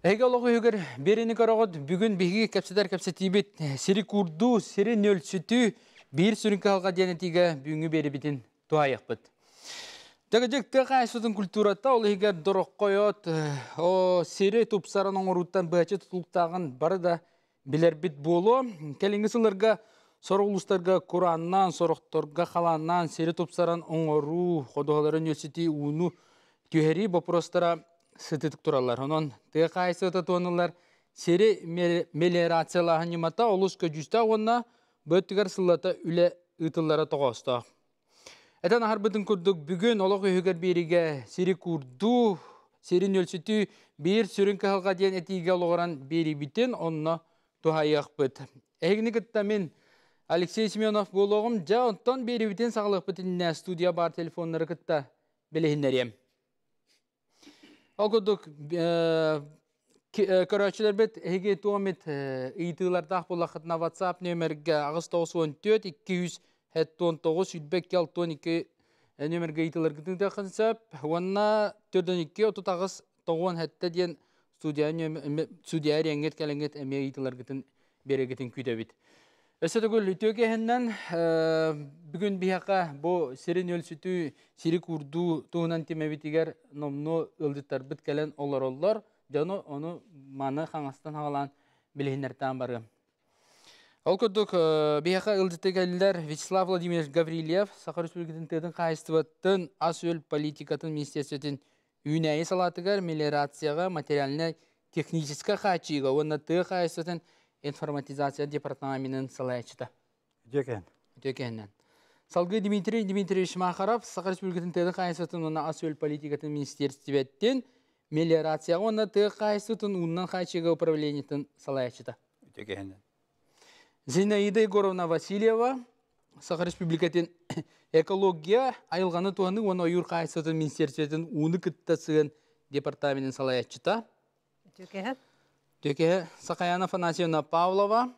Эге олығы өгір берені қарағыд бүгін беги кәпсетер кәпсетейбет сері күрду, сері нөлсүті бір сүрінкі алға денетіге бүгінгі бері бітін туайық бұд. Тәгіжекті қайсудың культурата ол егер дұрық қойот, сері тұпсарын оңыруттан бәчі тұтылықтағын бары да білер біт болу. Кәлінгі сылырға сорғылыстарға Құраннан, сорықтарға қаланнан сері тұпсарын оңыру, қодуғалары нөлсіті уыну түйері бопростара сытытык туралар. Онон тыга кайсы тонылар сери мелиорациялаһын юмата олус көжүстө онна бөттүгөр сыллата үле ытыллара тогосто. Этен ахар бытын курдук бүгүн олог өгөр бериге сери курду, сери нөлсүтү бир сүрүн калга ден этиге олгоран бери битен онна тухаяк быт. Эгни кытта мен Алексей Семенов болгом жа онтон бери битен саглык битин студия бар телефоннары кытта белехинерем. Окудук көрәчілер бет әйге туамет ыйтылардақ болақытына WhatsApp нөмерге ағыз 94-219 үдбек кел 12 нөмерге ыйтылар күтіңді қынсап, онына 4-2-30 тоғын әтті ден студия реңгет кәліңгет әме ыйтылар күтін берегетін күді бет. Өсі түгіл үтөге әннен бүгін бияқа бұл сирин өлсүтü, сири курду туғынан темебетігер номну ылдыттар бұт кәлін олар. Жаны оны маны қаңастан ағалан білігінерттен бары. Ол күрдік бияқа ылдытты кәлілер Вячеслав Владимирович Гаврилев, Саха Республикатын тедін қайыстываттың ас өл политикатын министерстветін үйнәйі салатығар мелиорацияға материаліне техническа қачыға, онына тұғы қайыстыватын информатизация департаментinin салайчыда. Өтекеннен. Салгы Дмитрий Дмитриевич Махаров, Саха Республикатын тыды қайсытын оны асөл политикатын министерстветтен мелиорация, оны тыды қайсытын ұннан қайчыға управлениетін салайчыда. Өтекеннен. Зинаида Егоровна Васильева, Саха Республикатын экология айылғаны туғаны оны ойыр қайсытын министерстветтен уны кіттасығын департаментinin салайчыда. Өтекеннен. Төке Сақаяна Фанасьевна Павлова,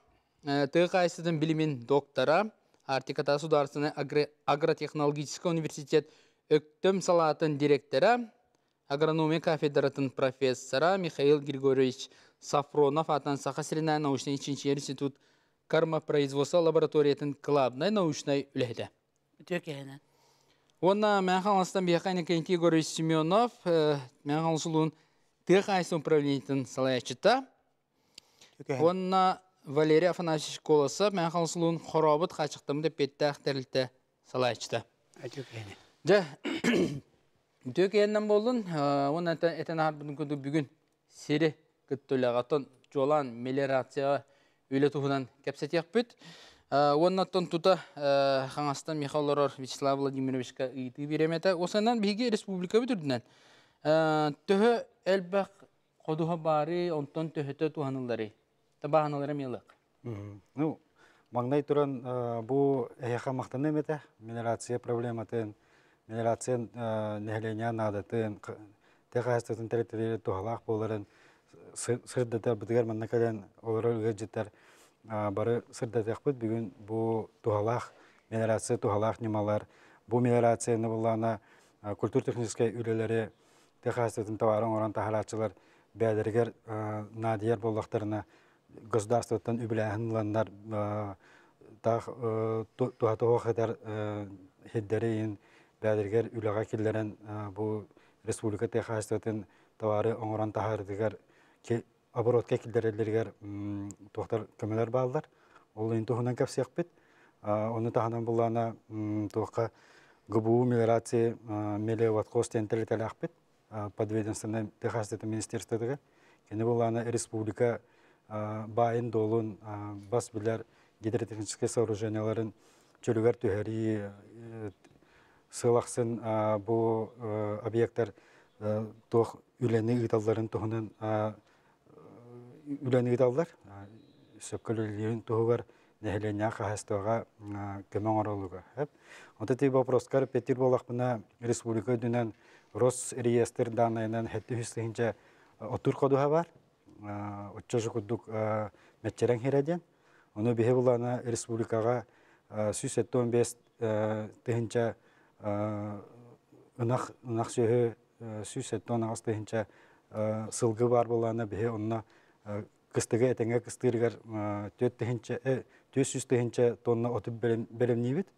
тыгайсыдың билимин доктора, Артиката Сударственный агротехнологический университет өктөм салатын директора, агрономия кафедратын профессора Михаил Григорьевич Сафронов атын Саха-Средная научный институт кармопроизводства лабораториятын клабной научной үләді. Төкенен. Онна мен қаластан бияқайны Кенти Егорович Семенов, мен қалысылуын тыгайсын управлениятын салаячыта. Онна Валерия Афанасьевич Колосов, мен қалысылуын хоробыт қачықтымды петті әқтерлікті салайчыда. Төкеннен болдың, оны әтен арбының күнді бүгін сері күттіліғатын жолан мелиорацияға өйлі тұғынан кәпсетек бүт. Оннаттан тұта қаңастан Михаил Орор Вячеслав Владимировичқа үйті береметі. Осынан бейге республика бүтірдінен. Төхі әлбәқ қодуға бары, онтан төхіті туғанылары. Табағанылары мелік. Маңнай тұран бұл әйеқа мақтан әметі, мелиорация проблематын, мелиорация нәхілене надатын, тәқайыстатын тәреттері туғалақ боларын, сырдатар бұдығар манна кәден олары үлгер жеттер бары сырдатақ бұд, бүгін бұл туғалақ, мелиорация туғалақ немалар, бұл мелиорацияны болағына культур-техническай үлелері тәқайыстатын тауарын оран тахалатчылар бәдіргер надияр болақтарына государствоттан үбіләхінландар туғатуға қадар хеддерейін бәдіргер үліға келдерін бұл республика тәқайыстатын тауары оңыран тахардығар оборотқа келдерелергер туқтар көмелер балдар. Ол ең туғынан кәпсек бет. Оны тағынан бұлана туққа ГБУ мелиорация мелиоватқос тентелетелі ақпет. Подведенственный Тәқайыстатын министерстводығы. Кені бұлана республика байын долын бас білер гидротехнический сооруженияларын чөлігер түйәрі сылақсын бұл объекттар тоқ үләні ұйталдарын тұғынан үләні ұйталдар. Сөпкілілерін тұғығар нәхілене қағастыға көмен оралуға. Онта тей вопроскар петир болақ бұна республика дүнен Росреестр данайынан хәтті хүстігінше отыр қодуға бар. Отчажы күддік мәтчерен хереден. Оны бейе бұлана республикаға 115 тұхынша ұнақ сөйі 110 ағыз тұхынша сылгы бар болана бе онна кыстыгы этеңе кыстыргар 400 тонна отып беремнибит.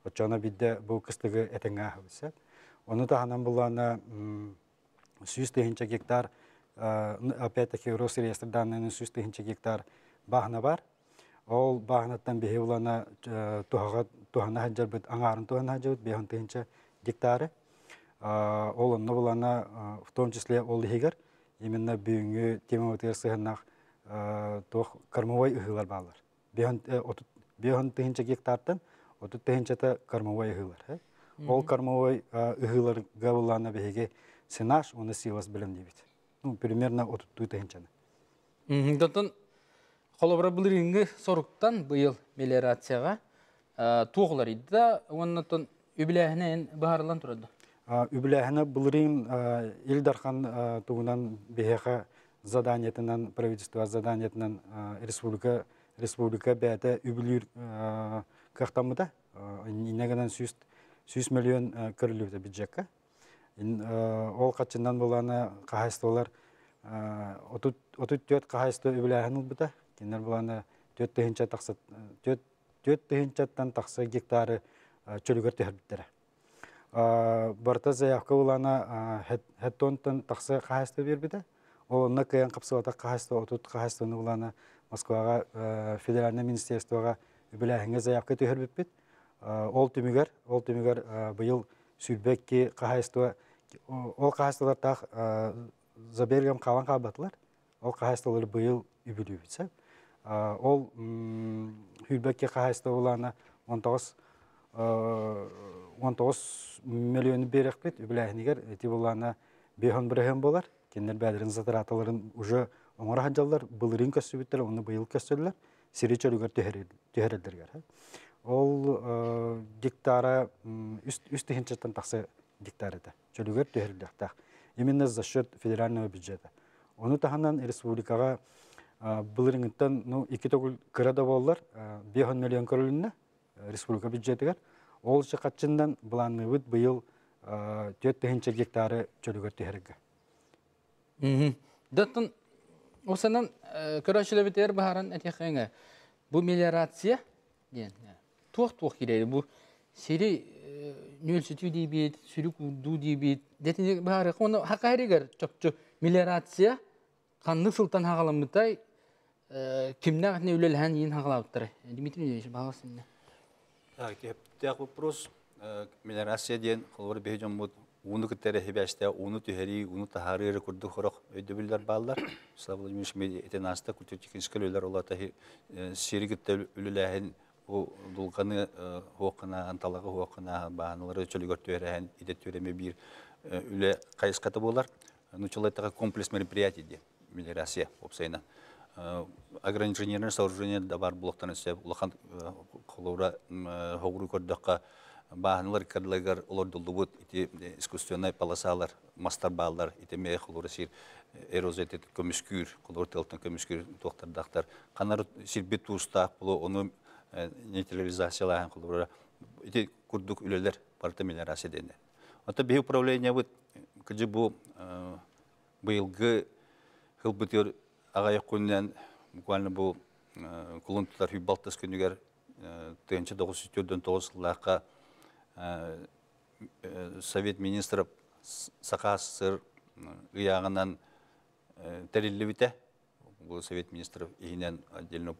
Очона бидде бу кыстыгы этеңе хабыса. Оны таханан булана 100 гектар опять-таки Росреестр данныны 100 гектар бахна бар. Ол бахнаттан бе булана тухана хаджарбыт аңарын тухана хаджарбыт 5 гектары. Ол онна булана в том числе ол хигер именно бүгүнгү тематер сыгынак тох кормовой ыгылар балар. 5 гектардан 30 кормовой ыгылар. Ол кормовой ыгылар гавлана беге сенаш оны силас белем дибит. Ну примерно 30 тыгынчаны. Донтон холобра булырынгы соруктан быйыл мелиорацияга тугулар иде да, оннотон үбилэхинен баһарлан турады. Үбіләхіні бұлырын Илдархан туғынан бейеға заданиетінен, правительство заданиетінен республика бәді үбілер қақтамыда. Инегінен 100 миллион көрілуді бюджетқа. Ол қатшынан боланы қағайстылар 34 қағайсты үбіләхін ұлбыда. Кенер боланы 4 тыгынчаттан тақсы гектары чөлігер төхірбіттері. Барта заявка улана хеттонтан тақсы қағасты бербеді. Ол онна каян қапсылата қағасты, отут қағастыны улана Москваға федеральный министерствоға үбіләхінге заявка төхірбіп бет. Ол түмігер бұйыл сүрбекке қағасты, ол қағастылар тақ забергам қалан қабатылар. Ол қағастылар бұйыл үбілі бітсі. Ол сүрбекке қағасты улана 19 миллион берек бет, үбіләхінегер, әті болана 5 бірген болар. Кендер бәдірін затыратыларын уже оңыр ханжалар, бұлырын көсі біттер, оны бұйыл көсілер, сирі чөлігер түйерелдергер. Ол гектара, үсті хенчеттен тақсы гектар еді, чөлігер түйерелдер. Именно за счет федерального бюджета. Оны тағаннан республикаға бұлырыңыттан 2 тоғыл кірада болар, 5 миллион көрілінне республика бюджетігер. Ол шықатчындан бұланы бұд бұйыл 4 гектары чөлігер түйерге. Даттын, осынан көрәшілі бітер бағаран әтеқіңі. Бұл мелиорация, туақ кереді. Бұл сері нөлсіту дейбет, сүрік ұрду дейбет. Дәтінде бағары, оны хақайрегер чөп-чөп мелиорация қанды сылтан хағаламытай кімні ағытны өлеліған ең хағалауыттары. Дмитрий Ильич, бағасында. Так, вопрос. Мелиорация ден, қолыр бейджон бұд, уны күттері хебәсті, уны түйері, уны тахары күрді қорық өйдөбілдер балдар. Слава Владимирович, мен етенаста күттетекенскіл өлер олата сері күтті өліләхін дұлғаны хоқына, анталағы хоқына, бағанылары чөлігер түйерәхін, едет түйереме бір өлі қайысқаты болар. Началайтаға комплекс мероприятий де, мелиорация опсайна. Ограничениялар сооружения да бар блоктан өсеп, улахан қолуыра хоғыру көрдіққа бағанылар кәділігер олар дұлды ити искусственный полосалар, мастар бағалар, ити мей қолуыра сир эрозия етет көміскүр, қолуыр тылтын көміскүр тоқтардақтар. Қанар сирбет туыстақ бұлы, оны нейтрализациялаған қолуыра, ити күрдік үлелер барты мелиорация дейіне. Ота бей управление бұд, күджі бұл бұйылғы қыл бұтер ағайық күннен буквально бұл құлын тұтар хүбалтас күнігер 1909 жылаққа Совет министров сақасыр ұяғынан тәрелі біте. Бұл Совет министров егінен отдельно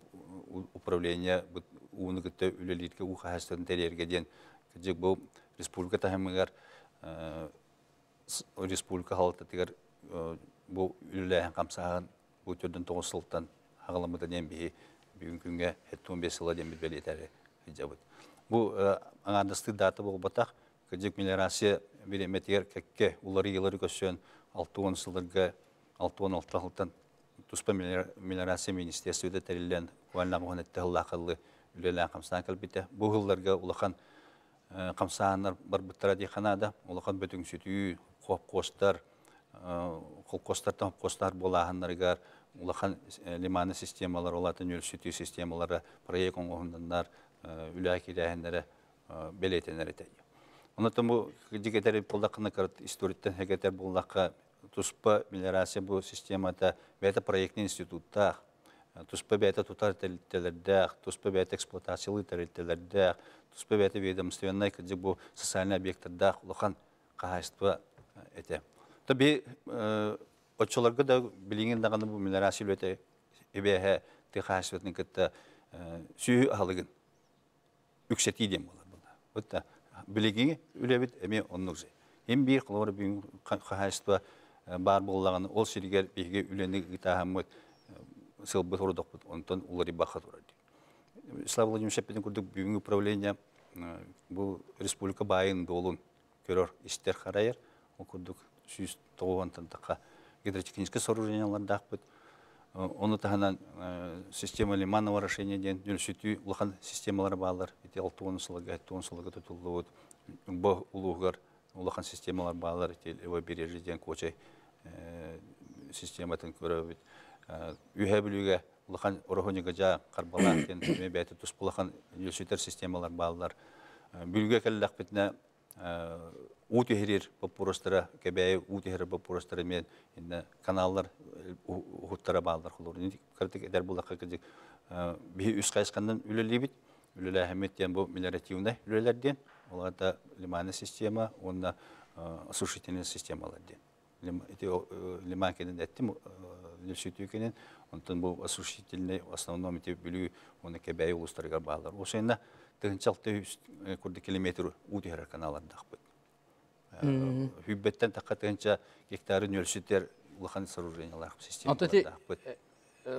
управление уыны күтті үлелетке ұға әстігін тәрерге ден. Күдік бұл республика тағымығар республика халықты тегер бұл үлеләйін қамсаған бұл түрдің 9 сылттан ағаламыда ден бейі бүгін күнге 15 сылы ден білбелі етәрі жабыд. Бұл аңадысты даты бұл батақ, күдік мелиорация береметігер кәкке ұлары елері көсен 6-10 сылырға 6-16 сылттан тұспа мелиорация министерстведі тәрелден қуалнағы ғанетті ғылақылы үлеләйін қамсаған кәлбеті. Бұл ғылларға ұлақан қамсағанар бар бұттара дейханада, ұлақан бөтің сүті, қоп-қостар, қол-қостартан қостар болағанларығар, улахан лиманы системалар, олатын өл сүті системалары, проект оңғындандар, үлі әкеләйіндері белейтенер етейі. Онытын бұл дегетері болдақына қарат историттен әгетер болдаққа туспа мелиорация бу системата бета проектный институтта туспа бета тутар телердах, туспа бета эксплуатациялы телердах, туспа бета ведомственный кыдык бу социальный объекттардах улахан кахайства эте. Таби отчоларга да билingen даганы бу мелиорация өте эбеhe те кахайстватын кытта сүй алыгын үксети дем болар буда. Вот билеген үлебит эме оннугсы. Hem bir kılır bir kahaystva бар боллаган ол сиригер биге үлени гитахамыт сылбы тордок бут онтон улари баха турады. Слава Владимир Шепетин курдук бүгүнкү управление бу республика байын долун көрөр истер харайыр ол курдук 190 така гидротехническое сооружениялар дакпыт. Оны таханан система лиманного решения ден нөлсүтү улахан системалар баалар. Эти 6 сылыга тутулду бу улугар улахан системалар баалар эти побережье ден кочай систематын көрөбүт. Үйе билүүгө улахан орохонуга жа карбалар ден мебети туспулахан нөлсүтөр системалар баалар. Билүүгө келлак битне утехирир попуростара кебей утехир попуростара мен каналлар ухуттара баалар холор. Картик эдер булакка кежик би үс кайскандан үлелибит. Үлеле хэметтен бу мелиоративный үлелерден оларда лиманный система, онда осушительный системалар ден. Эти лиман кенен эттим нөлсүтүү кенен онтон бу осушительный в основном эти билүү оны кебей улустарга баалар. Ошондо тыгынчалты курды километр утехир каналларда акпыт. Хүббеттен тақатынча гектары нөлсүтер улахан сооружениялар системаларда акпыт.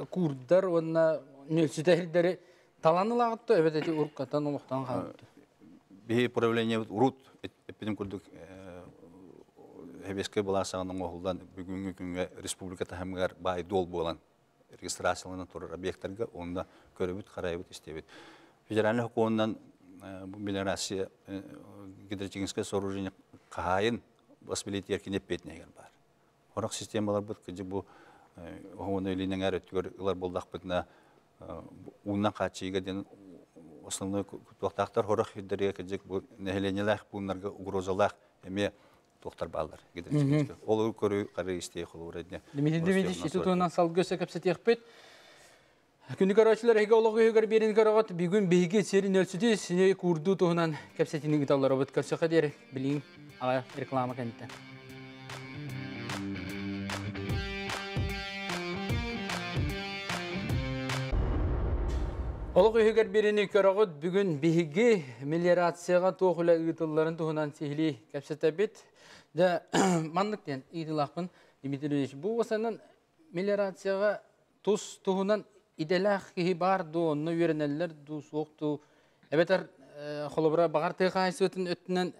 Курдар онна нөлсүтерлери таланылагытты эбетети уркатан улуктан калыпты. Би управление урут эпидем курдук хебеске баласагының оғылдан бүгінгі күнге республиката хэмгар бай дол болан регистрацияланан турар объекттерге онда көрөбүт карайбыт истебит. Федеральный хукумунан бу мелиорация гидротехническое сооружение кайын басбилет эркинеп бетнегер бар. Орак системалар бут кыжы бу оны илинен әрөттүгөр ылар болдак бытна уннан качыйга ден основной туактар хорох хиддерге кыжык бу нехеленелах бунарга угрозалах эме туактар балдар гидротехническое. Ол көрүү кары истей холор эдне. Демидимиди институтунан салгөсө кепсетиякпет. Күндүк арачылар эге ологу өгөр берин карагат бүгүн бейге сери нөлсүтү сине курду туһунан кепсетини гиталлар обут көрсөкө дер билин ага реклама кенте. Ологу өгөр берини карагат бүгүн бейге мелиорацияга тоохула гиталларын туһунан сихили кепсетебит. Да мандыктен идилакпын Дмитрий бу осанан мелиорацияга тус туһунан иделах ки бар доонну үйренелер ду сокту. Эбетер холобра багар тыгайсытын өттүнөн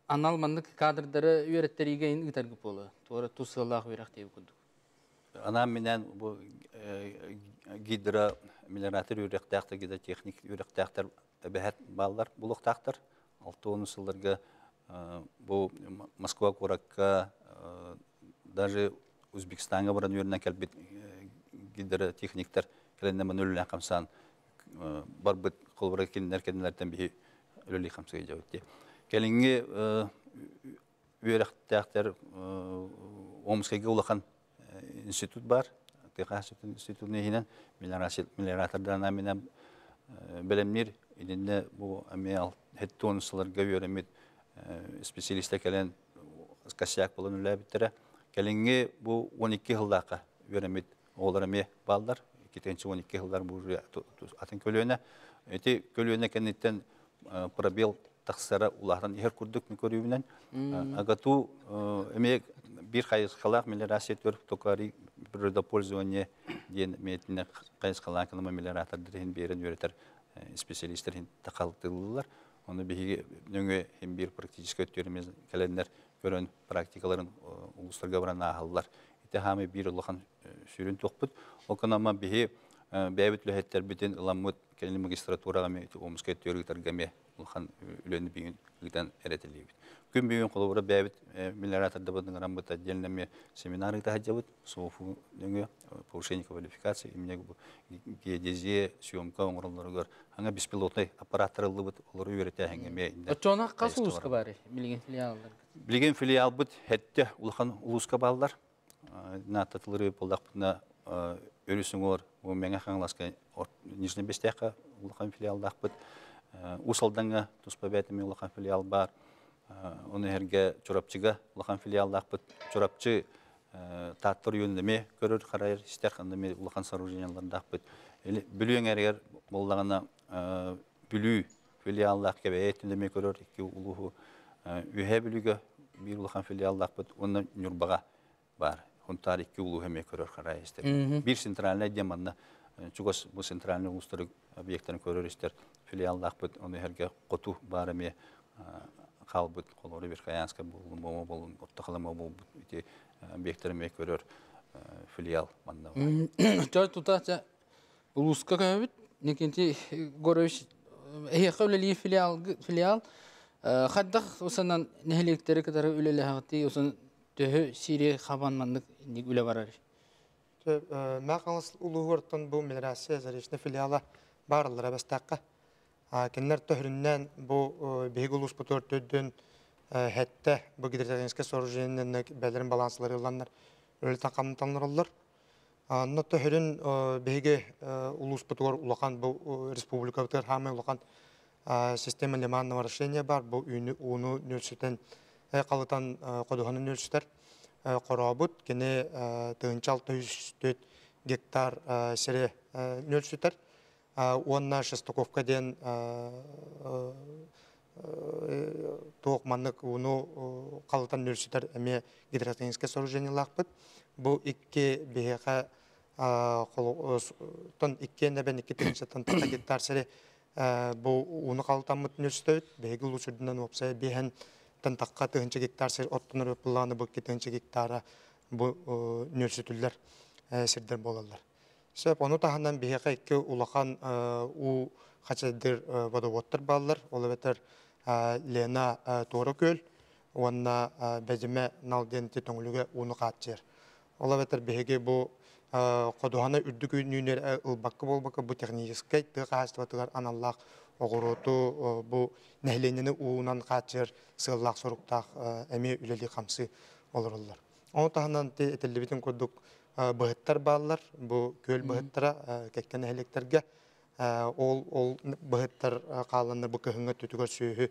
анал мандык кадрдары үйрөттериге итергип болу. Тора тусалах үйрөк деп күндүк. Ана менен бу гидро мелиоратор үйрөктактар гидротехник үйрөктактар бехет балдар булуктактар 6 жылдарга бу Москва коракка даже Өзбекстанга баран үйрөнө келбит гидротехниктер келенде манөлүлөн камсан бар бит колбара кенлерден би өлүлү камсыга жабыт. Келинге үйрөктактар Омскайга улахан институт бар. Техас институтуна хинен мелиоратордан менен белемнер идинде бу амел хеттонсларга үйрөнмөт специалисттер келен касяк болон үлөбүттер. Келинге бу 12 жылдакка үйрөнмөт олар эме балдар 2-12 жылдар бу атын көлөнө эти көлөнө кенеттен пробел таксара улардан эр курдук көрүүнөн агату эме бир кайсыкалак мелиорация төрүп токари природопользование ден метине кайсыкалак мелиоратордун берен үйрөтөр специалисттер такалтылар. Оны биге нөңө эм бир практический өттөрүмүз келендер көрөн практикаларын улустарга баран ахаллар. Хамы бир улахан сүрүн токпут. Окунама бихи бәбит лөһеттер битен ыламмыт келин магистратурага ме Омская төрүгтәргәме улхан үлені бүйін үлден әретілейбіт. Күн бүйін қолуыра бәбіт миллиараторда бұдың рамбыт отдельными семинары да хаджабыт, софу дөңі повышение квалификации, именно геодезия, съемка оңырылары аңа беспилотный аппараттарылы бұд, олары үйреті әңгеме. Отчона қасы ұлысқа бары, білген филиалдар? Білген филиал бұд, әтті улхан ұлысқа балдар. Нататылары болдақ бұдына өрісің олар, мәңі қаңласқа Нижний Бестяққа улхан филиалдақ бұд. Усалданға тұспа бәтіме улхан филиал бар. Оны әрге чорапчыға улхан филиалдақ бұд. Чорапчы таттыр үйіндіме көрір қарайыр, істер қандыме улхан сооруженияларындақ бұд. Бүлуен әргер болдағына бүлу филиалдақ кәбе әйтіндіме көрір, екі улығы үйе бүлігі bir улхан филиалдақ бұд. Оны нүрбаға бар. Онтар екі улығы әме көрір қарайыр істер. Bir центральный деманна, чугас бұл центральный ұлыстары объекттарын көрір істер филиалдақ бұд. Оны әрге қоту бар әме қалбыт, қолары бір қаянска болын, момо болын, оттақалама болын, объекттарыме көрір филиал манна бар. Жай тұтатса, ұлысқа көмебіт, некенте Горович, әйеққа өлелі филиал, қаддақ осынан нәхелектері кітары өлелі хағыты, осын төхі Сирия қабанмандық үлі барар. Мәқаңыз ұлығырттың бұл мелірәсі заречні филиалы барылыр әбәстәққа. Кенлер төхіріннен бұл бейгі ұлыс бұтыр төдден әтті бұл гидротермическе сооружениенің бәлерін баланслары ұланлар өлі тақамынтанлар олар. Анна төхірін бейгі ұлыс бұтыр ұлақан бұл республика бұтыр хамы ұлақан система лиманного решения бар. Бұл ұны нөлсітен қалытан қодығаны нөлсітер қорабыт. Кені тұғынчал 104 гектар сірі нөлсітер. Онна Шестаковка ден тоқманлық оны қалытан нөлсітер әме гидротехническе сооружение лақпыт. Бұл икке бейеға тон икке нәбен икке тегіншеттен тақта гектар сәрі бұл оны қалытан мұт нөлсітер. Бейгі ұлы сүрдінен опсай бейін тон таққа тегінші гектар сәрі оттыныр өпілланы бұл тегінші гектара бұл нөлсітілер сірдер болалар. Сөп, оны тағандан бейеға екі ұлақан у қачадыр водоводтар балылар. Олы бәтір Лена Торы көл, онына бәзіме налденті төңілігі уны қатчыр. Олы бәтір бейеге бұл қодуғаны үрдік үйінер ұлбаққы болбаққы бұл техническай тұғы қағыстыватығар аналлақ оғыроту бұл нәхленені уынан қатчыр сығыллақ сұрықтақ әме үлелі қамсы олар олар. Оны тағандан әтелі бітін көрдік бұғыттар балылар, бұл көл бұғыттара кәккен әлектерге ол бұғыттар қаланыр бұл кіғіңі түтігер сөйі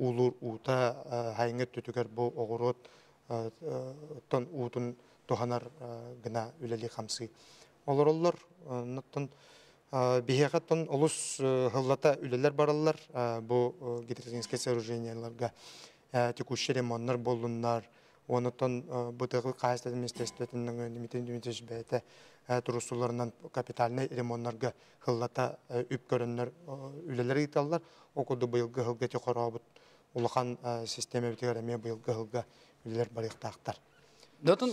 ұлыр ұта хайыңы түтігер бұл оғырот ұтын тұғанар ғына үлелі қамсы. Олар олар бейеғаттан олыс ғыллата үлелер баралар бұл гидротехническе сооруженияларға текущий ремонттар болынар. Онытын бұтығы қайыстады местестетінің үмітен бәйті тұрысуларынан капитальный ремонттарға ғыллата үп көрінлер үлелер еталар. Оқуды бұйылғы ғылға те қорабыт ұлыған система бітігер әме бұйылғы ғылға үлелер барықтақтар. Датын,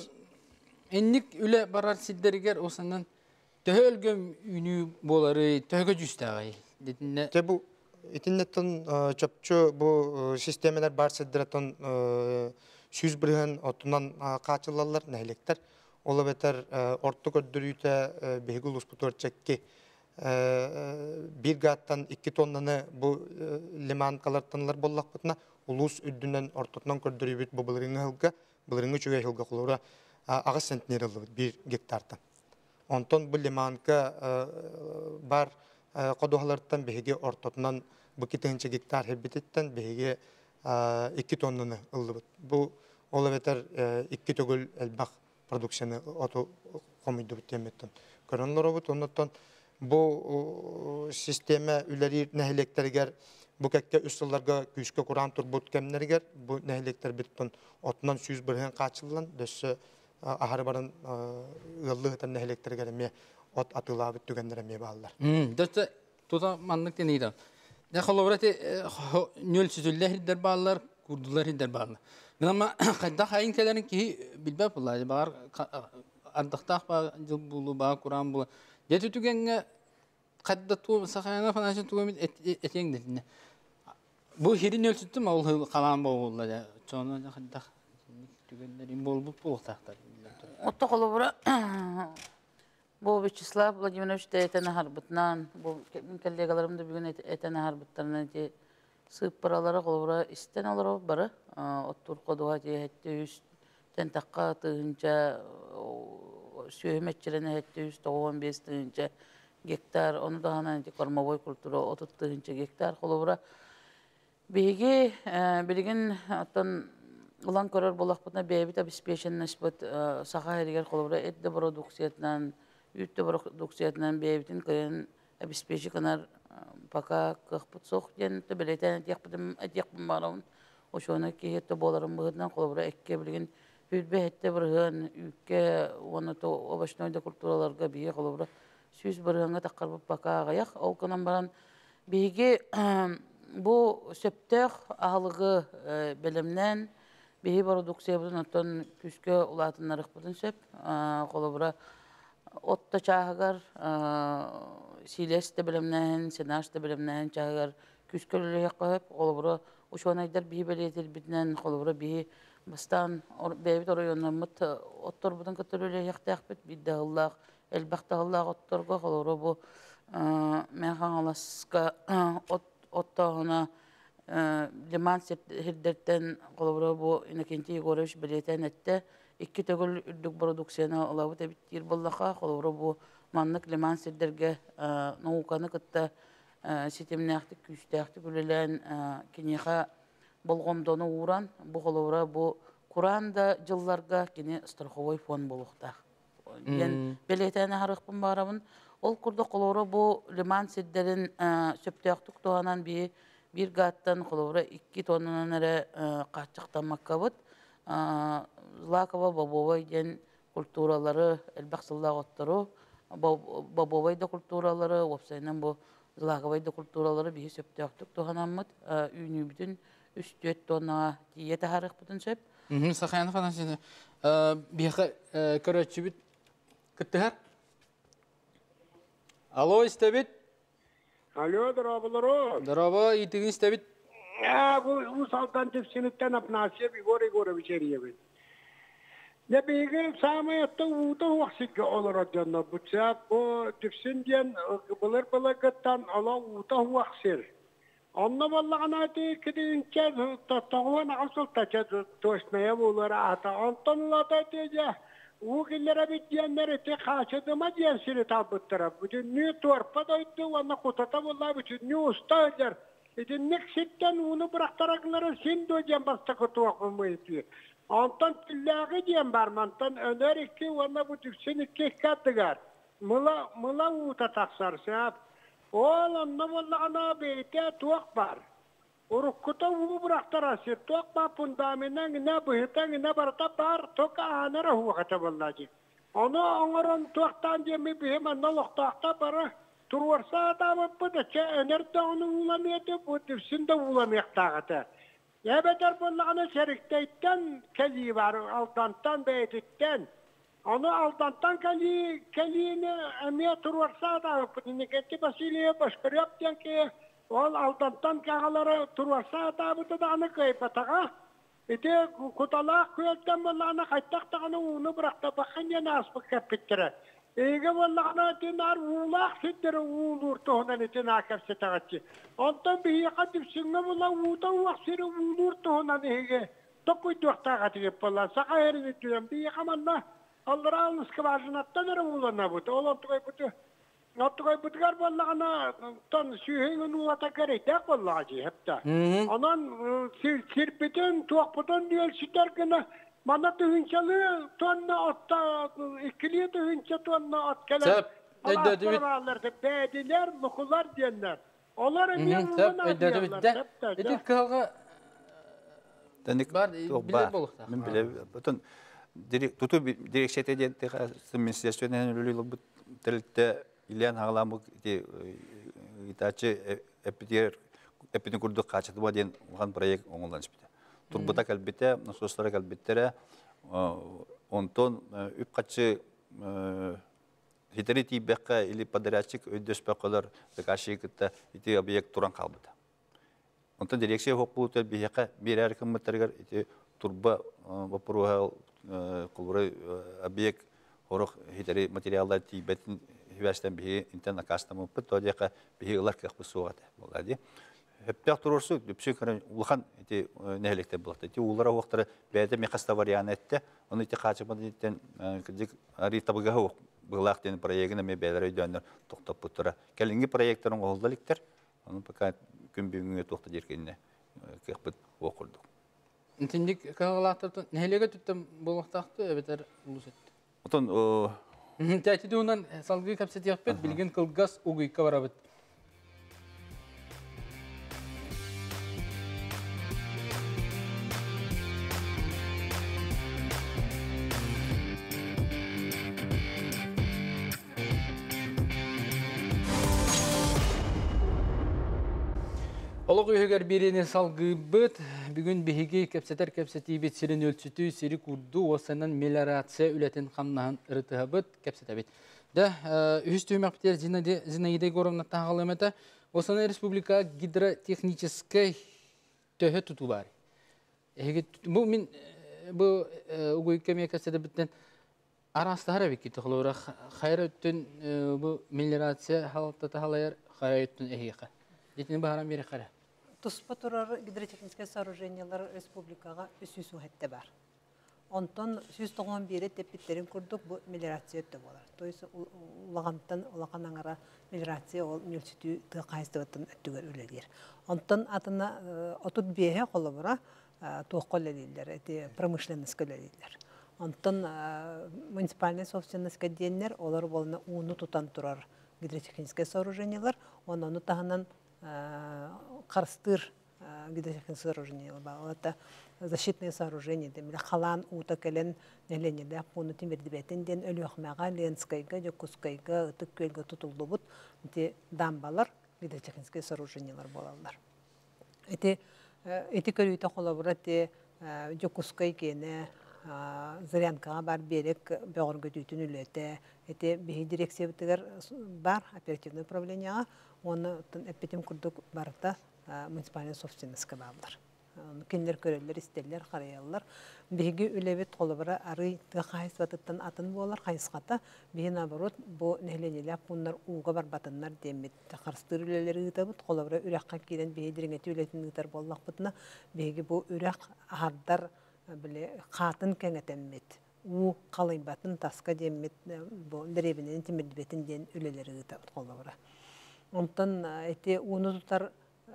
әннік үлі барар сиддерігер осынан төхі өлгім үйні болары төхігі жүстағай. Бұл итіннеттің чөпчі бұл системелер бар сиддеретін Сүз бірген отынан қачылалар нәйлектер. Олы бәтір орты көрдірүйті бейгі ұлыспыт өртчекке бір ғаттан 2 тоннаны бұл лиман қалартынлар боллақ бұтына ұлыс үддінен ортытынан көрдірүйбіт бұл бұлырыңы ғылға, бұлырыңы чөге ғылға құлуыра ағыз сентнер ұлы 1 гектартан. Онтон бұл лиманға бар қодуғалардан бейге ортытынан бұл 2 гектар хербететтен бейге 2 тоннаны ылдыбыт. Бұл олы бәтер 2 төгіл әлбақ продукцияны оту қомыйды бүттеметтен. Көрінлер обыт, оннаттан бұл система үлері нәхелектергер, бұл кәкке үстілларға күйіске құран тұр бұт кәмнергер, бұл нәхелектер біттен отынан сүйіз бірген қачылылан, дөсі ахары барын ұллығытан нәхелектергер әме от атыла бүт түгендер әме бағалар. Дөсі тұта маңлық денейді. Қолабыраты нөл сүзілдер хиддер бағалар, күрділер хиддер бағалар. Ama kadda hayın kelerin ki bilbep bular. Bağır ardaqtaq bağ jıl bulu bağ kuran bulu. Jetütügenge kadda tu sakayana falan tuğumit eteng dedine. Bu hirin ölçüttüm ol kalan boğulla da. Sonra da kadar tügenlerin bol bol tahtlar. Otto kolobura bu Vyacheslav Vladimirovich de etene harbıtnan bu kollegalarım da bugün etene harbıtlarına de sığıp paralara kolobura isten olur barı. Ottur koduğa de hette üst tentakka tığınca sühmetçirene hette üst 15 tığınca gektar onu da hana kormovoy kulturu 30 tığınca gektar kolobura Begi bilgin atan ulan karar bolakpatna bebit обеспеченность saha heriger kolobra etde produksiyatnan ütde produksiyatnan bebitin kayın обеспечи kanar paka kıhpıt sok den de beleten etyak maravun o şona ki hette bolarım bıhından kolobra ekke bilgin hüdbe hette bırhın ükke onu to obaşnoyda kulturalarga biye kolobra süz bırhınga takarba paka ayak o kanan baran begi bu septör ahlığı bilimden bir produksiya budun oton küskö ulatınlarıq budun sep kolobra otta çağıgar siles de bilimden senaş da bilimden çağıgar küskölü yakıp kolobra uşonaydar bir beletir bitnen kolobra bir bastan bebit orayonlamıt ottor budun katörüle yaktaq bit bir dağıllaq elbaq dağıllaq ottorga kolobra bu meğanalaska Otta ona liman hirdetten kolobra bu inakenti Yegorovich bileten ette iki tegül ürdük produksiyona olavu da bittir bollaqa kolobra bu manlık liman sirderge naukanı kıtta sitemnaqtik küstaqtik ülelen kiniha bolgomdonu uğran bu kolobra bu Kur'an'da jıllarga kini страховой фон boluqtaq. Yani biletene harıqpın barabın Ol kurda kolora bu liman sidderin söptüyaktuk doğanan bir gattan kolora 2 tonundan ere kaçıqtan makkabıt. Zlakova Babovay den kulturaları elbaqsıllaq ottoru. Babovay da kulturaları, opsaynan bu Zlakovay da kulturaları bir söptüyaktuk doğananmıt. Ünü bütün 3-4 tona diyete harıq bütün söp. Saxayanı falan şimdi. Bir köröçü bit kıttıhar. Alo istebit. Alo, darabalar. Daraba itigin istebit. Ya bu saltan tefsinitten apnasiye bir gore bir şeriye bir. Ya bir samayatta uda vaksik olarak canına bıçak bu tefsin diyen bılır ala uda vaksir. Anna vallahi ne kidince tahtağın asıl taçı toşmaya bulur ata antanla da diye. O gillere bityenleri tek haşıdıma diyensini tabıttıra. Bütün nü torpa doydu, ona kutata vallahi bütün nü usta öder. Bütün neksitten onu bıraktarakları sen döcen basta kutuak olmayı. Antan tillağı diyen barmantan öner iki, ona bu tüksün iki katıgar. Mıla uta taksar sehap. Oğlanna vallahi ana beyte tuak var. Urukkuta uğu bıraktarası, tokma pundaminden ne bıhıtan ne barata bar, toka anara huğa kata vallahi. Onu onların tuaktan demi bihim analıqtaqta bara, turvarsa adamı bıdıça, önerde onu uğulamaydı, bu düfsünde uğulamayaqtağıdı. Ebeder vallahi şerikteytten keli var, altantan beytitten. Onu altantan kelini emiye turvarsa adamı bıdıca, kenti basiliye başkırıp diyen ki, Ol aldantan kağalara turvarsa tabutu da anı kayıpatağa. İşte kutalak kuyaltan vallahi kaytak da onu bıraktı. Bakın ya nasıl kapıttırı. Ege vallahi dinar uğulak süttürü uğulur tohunan için akapsı tağıtçı. Ondan bir yakatıp sünge vallahi uğudan vaksiri uğulur tohunan ege. Tokuy tuğtağıtı gibi vallahi. Saka herini diyorum. Bir yakamanla Allah'a alınız kıvacınattan nere uğulana butu. Olan tuğay butu. Natukay bıtkar vallahi tan sühün uğata gerek vallahi hepte. Anan sirpiten tuakpatan diyor süterkene mana tühünçalı tonna atta ikiliye tühünçe tonna at keler. Alırlardı bediler mukullar diyenler. Onlar niye bunlar diyorlar. Edik kalga Denik Bar, bile bolukta. Ben bile bütün tutu direkt şete diye administrasyonun ölü bu telte İlyan hağlamı itaçı epidin kurduk kaçtı bu diyen oğlan proyekt oğlan işte. Turbuta kalbite, nasoslara kalbitere, onton üp kaçı hiteri tibeka ili paderaçık ödüs pekalar karşı kitte iti obiyek turan kalbite. Онтан дирекция хоп булты бияка берер кыммыттаргар турба вопрога кулбурай объект хорох хитери материалдар тибетин хивастан бии интернет кастамы пут тодяка бии улар ках бусугата болади. Хептак турурсу дүпсүкөрөн улхан эти нехлекте булат. Эти улара вактары бәдә мехаста варианетте, оны эти качыбыдын кидик аритабыга хок булактын проектine ме бәдәр өйдөннөр токтоп бутура. Келинги проекттарын олдалыктар. Оны пока күн бүгүнгө токто жеркенне кепит окурдук. Интендик кагалаттан нелеге туттам болуктакты эбетер улусет. Отон Тәтиде унан салгы капсет яппет билген кылгас угуйка барабыт. Олық үйегер берені салғы бұд, бүгін бігеге кәпсетер бет сирен өлчіті, сири күрді, осынан мелиорация үлетін қамнағын ұрытыға бұд, кәпсетер бет. Да, үз түймәктер Зинаида Егоровна тағалымета, осынан республика гидротехнической төхі тұту бар. Бұл мен, бұл ұғой кәмей кәпсетер біттен арастағар әбек кеті қылуыра, қайра өттін бұл мелиорация халықтаты халайар, қайра өттін әйеқа. Детini бағарам бері қара. Туспа турар гидротехническое сооружениялар республикаға 300 хетте бар. Онтон 191 теппиттерин курдук бу мелиорация өттө болар. То есть улагантан улакан аңара мелиорация ол мөлчүтүү тыгайстыбытын өттүгөр үлелер. Онтон атына отут бие колобура тоокколелилер, эти промышленность көлелилер. Онтон муниципальный собственность каденнер олар болна уну тутан турар гидротехническое сооружениялар, ону таханан карстыр гидротехническое сооружение бар. Это защитные сооружения, демеле халан ута келен неленеде пуну тимирдибетен ден өлөкмага ленскайга жокускайга тыккөлгө тутулдубут те дамбалар гидротехническое сооружениялар болалар. Эти көрүйтө колобура те жокускай кене Зарянкаға бар берек бөгіргі дүйтін үлеті. Эти бейі дирекциябытығар бар оперативное управленияға, оны әппетім күрдік барыта муниципальный собственностьқа бағылар. Кендер көрелер, істелер, қараялар. Бейгі үлебет қолыбыра ары қайыс батыттан атын болар, қайысқата. Бейі наоборот, бұл нәхленелер бұндар уға бар батынлар демет. Қарыстыр үлелері ғытабыт, қолыбыра үрәққа кейден бейі диреңеті үлетін ғытар боллақ бұтына. Бейгі бұл үрәқ ағардар биле қатын кеңетеммет. У қалайбатын таска деммет, деребінен тимирдібетін ден үлелері ғытабыт қолыбыра. Онтан эти уны тутар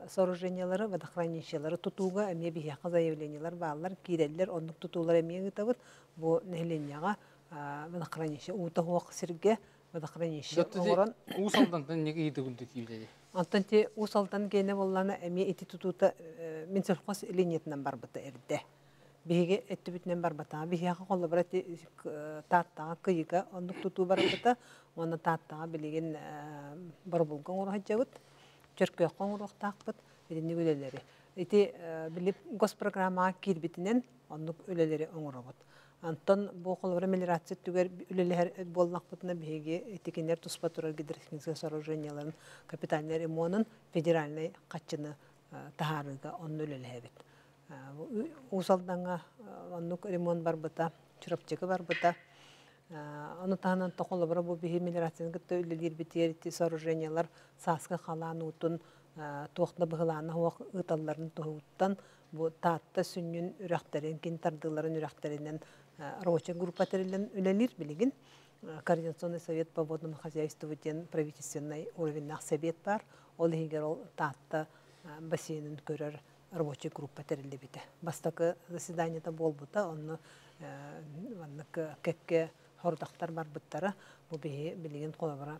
сооружениялары, водохранилищелары тутууга әме бияқы заявлениялар бағалар, кейделер, онлық тутуулар әме ғытабыт, бұл нәхленияға водохранилище, уыта хуақ сірге водохранилище оңыран. Усалдантан неге еді күлді кейбіледі? Онтан те усалдан кейіне болланы әме эти тутуута Минсельхоз линиетінен бар бұты әрді. Беге этти бүтнен бар бата. Бияқы қолы бір таттаға күйігі ондық тұту бар бата. Оны таттаға білеген бар болған ұры хаджабыт. Жүркөйққан ұры тақпыт. Едінді өлелері. Эти біліп госпрограммаға кирбітінен ондық өлелері оңыры бұт. Антон бұл қолы бір мелиорация түгер өлелер болнақ бұтына беге етекендер тұспа тұрар гидротехническое сооруженияларын капитальный ремонын федеральный қатчыны тахарыға оның өлелі әбет. Усалданга оннук ремонт бар быта, чурапчыгы бар быта. Оны таханан тоқолы бара бұл бейі мелиорацияны күтті үлелер бетеретті сооружениялар сасқы қалан ұтын, тоқны бұғыланы оқ ұталарын тұғыттан бұл татты сүннен үрәқтерін, кентардыларын үрәқтерінен рабочий группа тәрілен үлелер білігін. Координационный совет по водному хозяйству ден правительственный уровеннақ совет бар. Ол егер ол татты бассейнін көрер рабочая группа тәрілі біті. Бастақы заседаниеда болбыта, оны кәкке хордақтар бар бұттары, бұл білеген қолабыра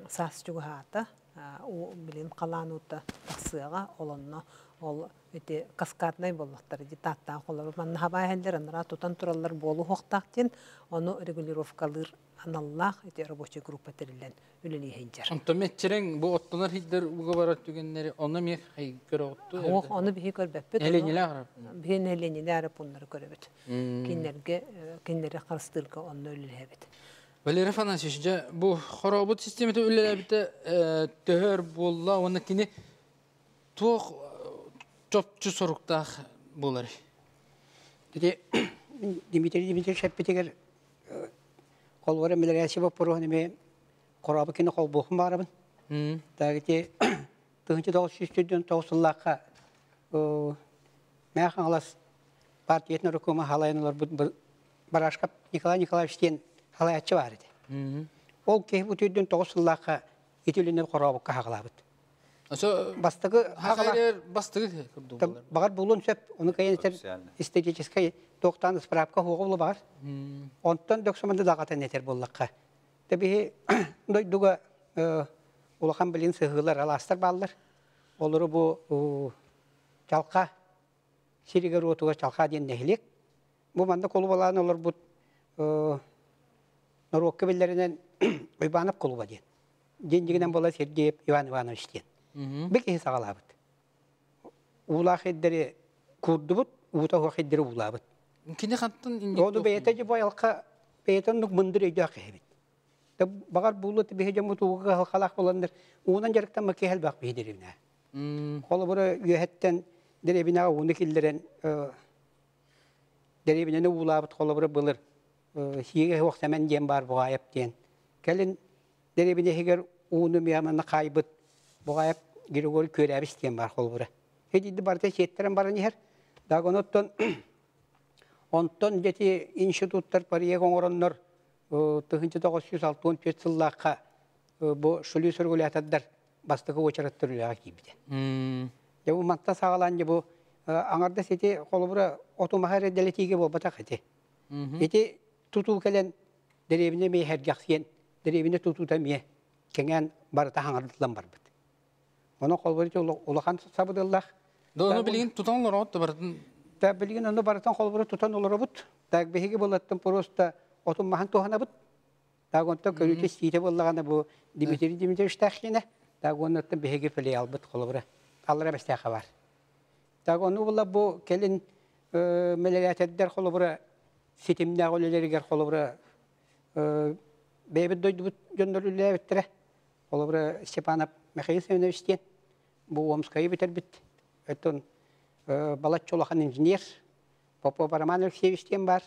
сас жүгі хаты, білеген қалан ұты тақсыға, олонны, ол өте каскаднай болуқтары, таттағы қолабыра. Манны хабай әлдер, аныра тұтан тұралар болу хоқтақтен, оны регулировкалыр аналлах, өте рабочая группа тәрілен үлілі хейджер. Онтометчерен бұл оттонар хейдер ұға барат түгенлері, оны мек көрі отту? Оны бейі көрбәппет. Әленелі ағырап? Бейін әленелі әріп онлары көрбет. Кенлері қарыстырға оны үлілі әбет. Валерий Афанасьевич, бұл қорабыт системеті үлілі әбеті төхер болла, оны кені тоқ çopçu soruktaq bolary. Dedi Dimitri Şepetiger kolvara milerasi vapuru neme korabı kine kol boğum barabın. Dağıtı tığınçı doğuş üstüdün toğusullaqqa məxan alas partiyetine rükuma halayanlar Baraşkap Nikolay Nikolaevичтен halayatçı var idi. Ol ki bu tüydün toğusullaqqa itülüne korabıqqa haqlabıd. Bastığı Haqaylar bastığı kurdu bolar. Bağır bulun söp, onu kayan istediği 90 spravka huquqlu var. Ondan doksamanda dağatan neter bollaqqa. Tabii duga ulaqan bilin sığılar alastar ballar. Oluru bu çalqa sirigar otuga çalqa diyen nehlik. Bu manda kolu balan olur bu Norokka billerinden uybanıp kolu ba diyen. Gençiginen bola Sergey Ivan Ivanoviç diyen. Bir kez sağalabıd. Uğla xedderi kurdu bud, uğta huğa xedderi uğla bud. Kine xantın indik. Onu beyeteci bu ayalqa beyetonluk mındır eydi aqiyabit. Bağar buğlu tibihece mutuğuğa halqalaq bolandır. Uğunan jarıktan maki hel baq beyidiribine. Kolu bura üyehetten derebine uğunu killerin derebine ne uğla bud kolu bura bılır. Hiye huaq semen diyen bar buğa ayap diyen. Kelin derebine heger uğunu miyamanı kaybıt. Buğa Grigori Körəbis diyen var kolu bura. Hedidi barda şetteren barani her. Daha ondan jeti institutlar pariye qoңороннор 1964 yıllarqa bu şulu sürgülatadlar bastığı oçarattır ülağa gibide. Ya bu matta sağalanca bu anarda seti kolu bura otomahare deletiğe bu batak eti. Eti tutu kelen derebine meyher gaqsiyen derebine tutu tamiye kengen barata hangardılan barbıt. Onu kolbariçi ulaqan sabıdıllah. Onu bilgin tutanlar ottu baratın. Da bilgin onu baratan kolbari tutan olur bud. Da behigi bolattın prosta otun mahan tohana bud. Da gonta körüte site bollagana bu Dimitri Ştaxyne. Da gonatın behigi fili albıt kolbari. Allara bestaqa var. Da gonu bolla bu kelin meleyat eder kolbari sitimna goleleri ger kolbari bebet doydu jondorulya bittire. Kolbari Stepanov Mikhail Semyonovичтен bu Omskayı biter bit. Eton balat olakan inженер Popov Roman Alexeyevичтен var.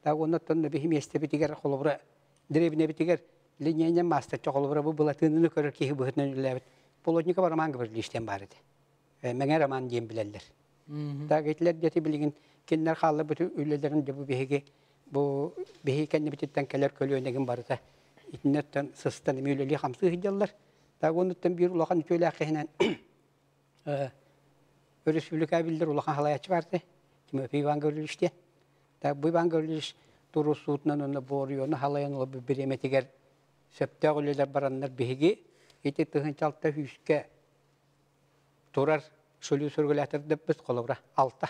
Da ondan da bir meste bitiger kolbara drevne bitiger liniyene master kolbara bu balatını körür ki bu hetnen ülebet. Polotnikov Roman gibirlişten var idi. Menge roman diyen bilerler. Da getler deti bilgin kenler xallı bütün ülelerin de bu bihege bu bihi kendi bititten keler kölüğündegin barıta. İnternetten sıstan müleli hamsı hicallar. Da ondan bir ulaqan köylaqihinen Respublika bildir ulaqan halayatçı vardı. Kimi Ivan Görülüş'te. Da bu Ivan Görülüş turu suutnan onu boruyonu halayan olup bir emetiger söpte olaylar baranlar bihigi. Eti tığın çalta hüske turar şölü sürgülatır da biz kolabra alta.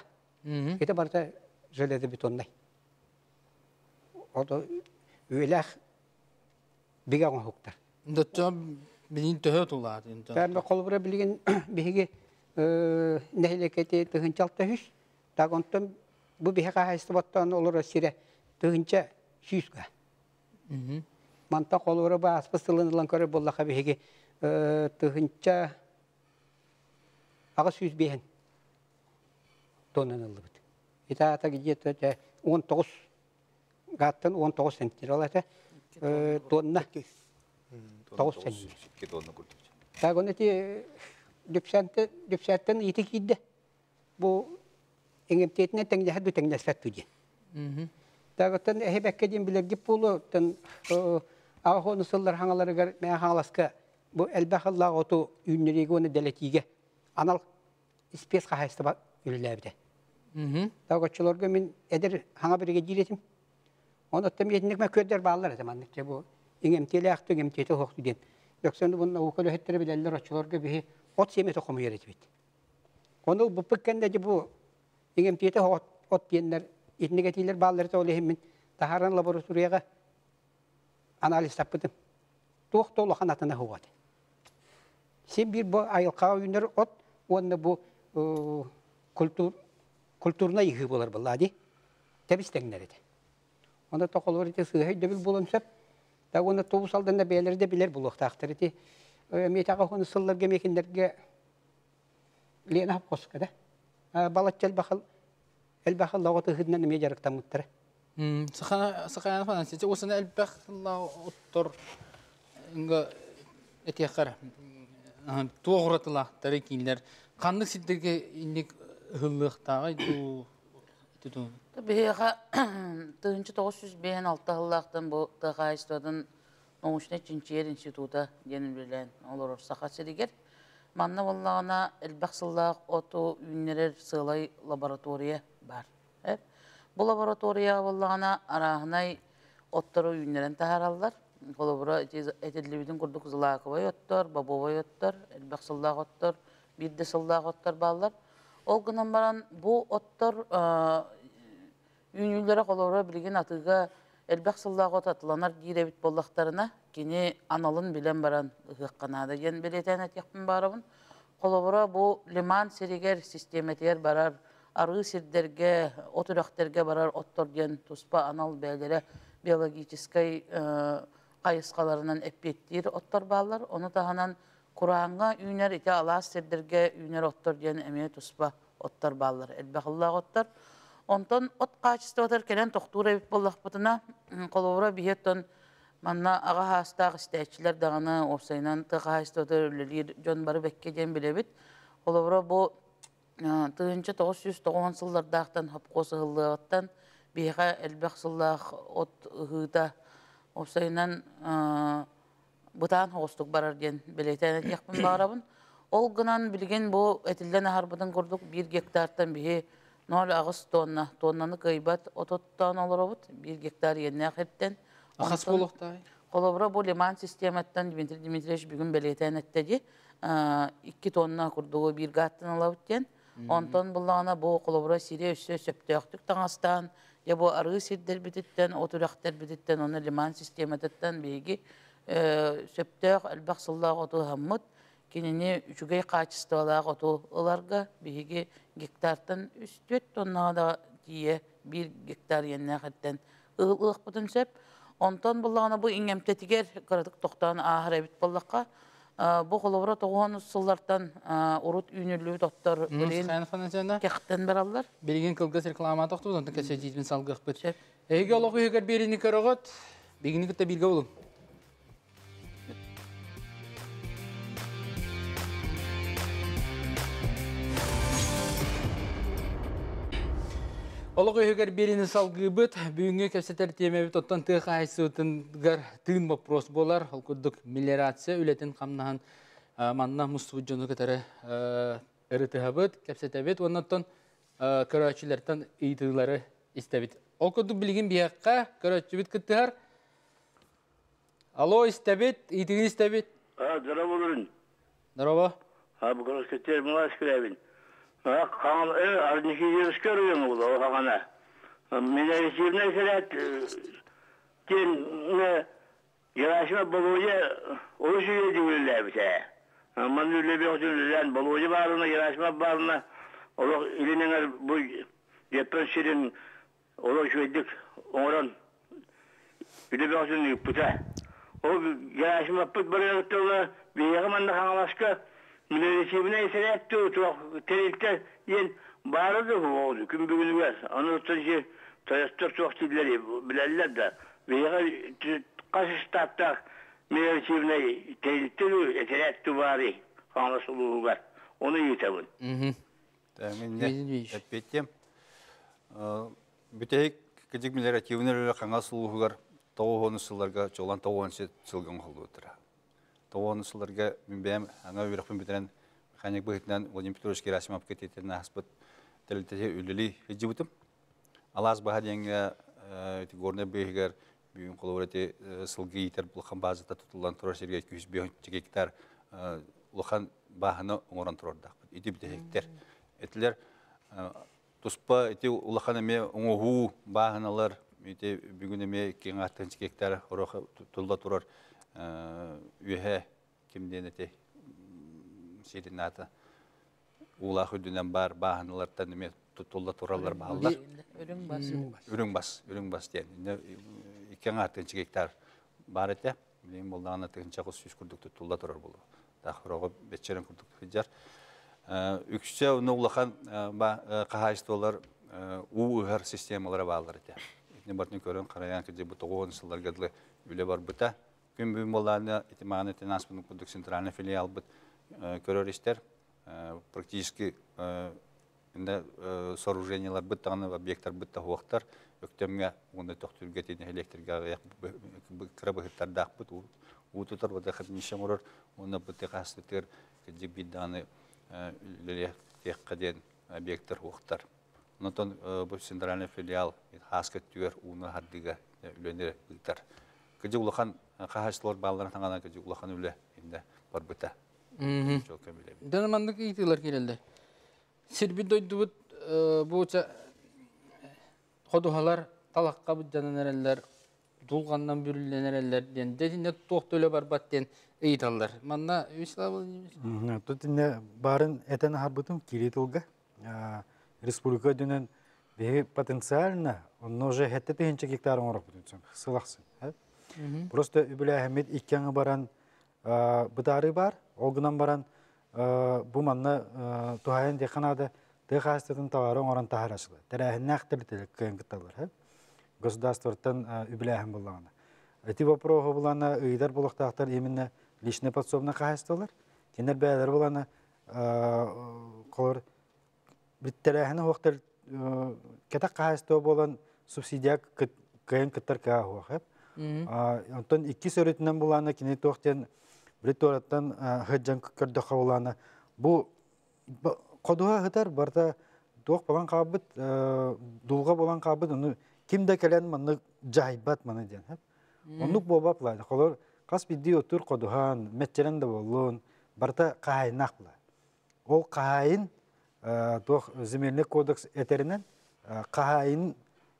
Eti barda jöledi bitonday. O da öyle biga on huktar. Datça bilin töhöt uladı. Ben kolabra bilgin bihigi nehleketi tığın çalta hüs. Da ondan bu bihe kahayıstı battan olur sire tığınca süsga. Manta kolora ba aspasılınılan körü bollaka bihigi tığınca ağa süs bihen donanıldı bit. İtaata gidiyor 19 gattan 19 sentner olata tonna 9 sentner. Da goneti düpsentten iti giddi. Bu engemtetine tengde du tengde sattu diye. Dağıtın hebekkediğim bile gip bulu tan ağonu sıllar hangaları gar me hangalaska bu elbahallah otu ünleri onu deletiğe anal spes kahaysta bak ülelerde. Dağıtçılar gömin eder hanga birige diletim. Onu tam yetnik me köder bağlar zamanlık ki bu engemteli aktı engemteti hoktu diyen. Yoksa bunun okulu hettere bileller açılar gibi ot yemet okumu yeretbit. Onu bu pıkkende bu engemteti ot diyenler etniketiler bağları da olehimmin taharan laboratoriyaga analiz tapıdım. Tohtu olağan atına huvadı. Sen bir bu ayılqa oyunları ot, onda bu kulturuna yıkı bolar bulladı. Tebis tenlerdi. Onda toqolur ete sığay debil bulanıp, da onda tobus aldığında beyleri de bilir buluq taqtır ete. Metaqa onu sıllar gemekinlerge lena hap koskada. балаччал бахал элбахал лагыты хиднан ме жарыктамыттыр. Сахана фанан сече осына элбах ла оттор инга этехар тоғратыла тарикинлер кандык сиддерге инник хыллыктагы ту Бега 1906 жыллактан бу тагайстодун научный чинчер института денин билен олор сахасыригер манна боллагана элбахсыллак оту үннерер сылай лаборатория бар. Бу лаборатория боллагана арахнай оттору үннерен тахараллар. Колобура этедлибидин курдук зылаковой оттор, бабовой оттор, элбахсыллак оттор, бирде сыллак оттор баллар. Ол гынан баран бу оттор үнүллөрө колобура билген атыга элбахсыллак от атыланар диребит боллактарына кини аналын билен баран ыкканада ген билетен атякпын барабын. Колобура бу лиман серигер системетер барар, ары сирдерге, отурактерге барар оттор ген туспа анал бәлере биологической кайыскаларынан эппеттир оттор баллар. Оны таханан Kur'an'a üner ite Allah sirdirge üner ottор diyen emeğe tuspа ottор ballar. Elbaqıllah ottор. Ondan ot qaçıstı otar kelen toxtura bit bollaq butuna kolobura bihetton manna ağa hastaq istəyçiler dağını opsaynan tıqaçıstı otar üllelir jon barı bekke den bilebit. Kolobura bu 1990 yıllardaqtan hapqosu hıllıqtan biha elbaqsıllah ot hıda opsaynan Butan hostuk barar diyen beleten yakın barabın. Ol gınan bilgen bu etilden harbıdan kurduk 1 hektardan bihi 0 ağız tonnanı kıybat otottan olur obut 1 hektar yerine akıtten. Ахас болохтай. Kolobra bu liman sistemetten Dimitri Dimitrievich bugün beleten ettedi. 2 tonna kurduğu bir gattan alıp diyen. Ondan bulağına bu kolobra sire üstü söptüktük tanastan ya bu arı sirder bititten oturakter bititten onu liman sistemetten bilgi söptök elbaqsıllah otu hammut kinini üçügey qaçıstığalaq otu olarga bihigi gektardan 3-4 tonna da diye 1 hektar yenine xetten ığılıq butun söp. Ondan bulağına bu ingemtetiger qaradık toqtan ahir ebit bollaqqa bu kolobra 90 yıllardan urut ünürlüğü tottor Xayna kexten berallar. Bilgin kılgız reklama toxtu ondan kesejizmin salgıq bit. Ege oloqu heger berini karagot bilgini kitte bilge olun. Oloqu heger berini salgı bit büyüngü kepseter temebit ottan tığ qaysıtıngar tığın вопрос bolar. Ol kurduk meliorasiya ületin qamnahan manna mustuğunu ketare ırıtıhabıt kepsetebit ondan karaçilerden iytileri istebit. Ol kurduk bilgin biyaqqa karaçibit kittihar. Alo istebit, iytiğin istebit. Здорово, Лурин. Здорово. Bu kadar kötü mulaş kirevin. Kanal arniki yürüş görüyorum bu da kana. Minerişimne senet din ne yarışma buluya oluşuyor diyorlar bir şey. Man öyle bir otururlar buluya varına yarışma varına o ilinin bu deprem şirin oluşuyorduk oran bir de oturun puta. O yarışma put böyle oturlar bir yakında kanalaşka Minerişimine senet çok tehlike yen barıdı oldu. Gün bugün var. Anlatınca tayastır çok çiftleri bilerler de. Ve kaçıştatta minerişimine tehlike senet tuvari anlaşılığı var. Onu yitabın. Tamam ne? Etbettim. Büteyik küçük minerişimler kanasılığı var. Toğunuslarga çoğulan toğunsu çılgın oldudur. Тоғонысыларға мен бәйім аңа өріқпен бітірен механик бұғытынан Владимир Петрович Герасимов кететтерін аспыт тәлітете үлілі хеджі бұтым. Алас баға дейінгі горны бейгер бүйін қолы өреті сылғы етер бұлқан базыта тұтылған тұрар серге 205 гектар ұлқан бағыны оңыран тұрардақ. Еті біте гектар. Әтілер тұспа еті ұлқан әме оңығу бағыналар бүгін әме 2 гектар тұлда тұрар üye kimden ete şeyden ata ula hüdünden bar bahanlardan ne tutulda turallar bağlar ürün bas diyen ne 2 hektar bar ete benim boldan atın çakos 100 kurduk tutulda turar bulu daha roğa beçeren kurduk hıcar Үксүчө уну улахан кахайстолар уыгар системалары баалар эте. Итне бартын көрөн караян кеде бу 90 жылдар үле бар бута. Күн бүгүн боланы итиманы тенаспын кудук центральный филиал бут көрөристер практически инде сооружениялар буттаганы объекттер бутта хуактар өктөмгө уну токтурга тени электрге крабыттар дак бут утутар буда хатнишем урор уну бутта кастыр кеде биданы леле теккаден объекттер хуактар. Нотон бу центральный филиал хаскет түер уну хардыга үлөнөр буттар. Кеде улахан кахачлар балларын таңгана кеде улахан үле инде бар бута. Данамандык итилер келелди. Сирби дойдубут бууча ходухалар талакка буджананерлер, дулгандан бүрүлленерлер ден дедине токтөлө барбаттен ыйталлар. Манна Вячеслав Владимирович. Тут инде барын этен харбутум киритилга. Республика дөнен бе потенциально он уже хетте тенче гектар оңрак бутун. Сылаксын. Просто үбүлө Ахмет иккеңе баран бутары бар, олгунан баран бу манна тухайын деканада дехастатын товары оңран тахарашылы. Терәһинне актыртылык кыйын кыталар. Государствотан үбүлө Ахмет булганы. Эти вопросы булана ыйдар булактактар именно личный подсобный кахасталар. Кинер бәйләр булана колор биттерәһине вактыр кетак кахасты болан субсидия кыйын кыттар каху. Антон 2 сөрөтүнөн буланы кине токтен Бриттораттан хыджан көрдө кабыланы. Бу кодуга хытар барта ток балан кабыт, дулга балан кабыт, уну кимде келен маны жайбат маны ден. Онук бобаплайды. Колор кас бидди отур кодуган, метчерен да болун, барта кайнакла. Ол кайын ток земельный кодекс этеринен кайын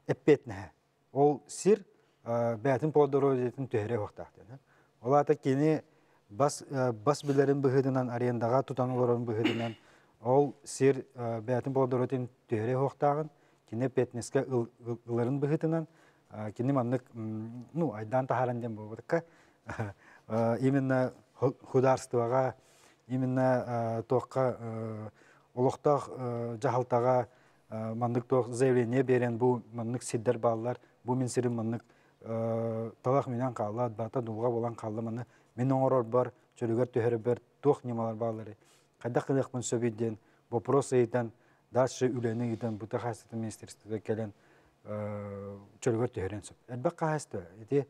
эппетне. Ол сир бәтин подорожетін төһере вақтақтен. Олата кені бас білерін бұғыдынан, арендаға тұтануларын бұғыдынан, ол сир бәтин подорожетін төһере вақтағын, кені петнеске ұларын бұғыдынан, кені маннық, айдан тахаранден болғырыққа, именно хударствоға, именно тоққа, олықтақ жағалтаға, маннық тоқ заявление берен бұл маннық сиддер балалар, бұл мен сирин маннық талақ менен қалады, бата дұлға болан қалды маны. Мен оңырор бар, чөлігер төхері бар, тоқ немалар балары. Қайда қылықпын сөбейден, вопрос ейтен, дальше үлені ейтен, бұта қайсыты министерствоға келен чөлігер төхерен сөп. Әлбәк қайсыты, еті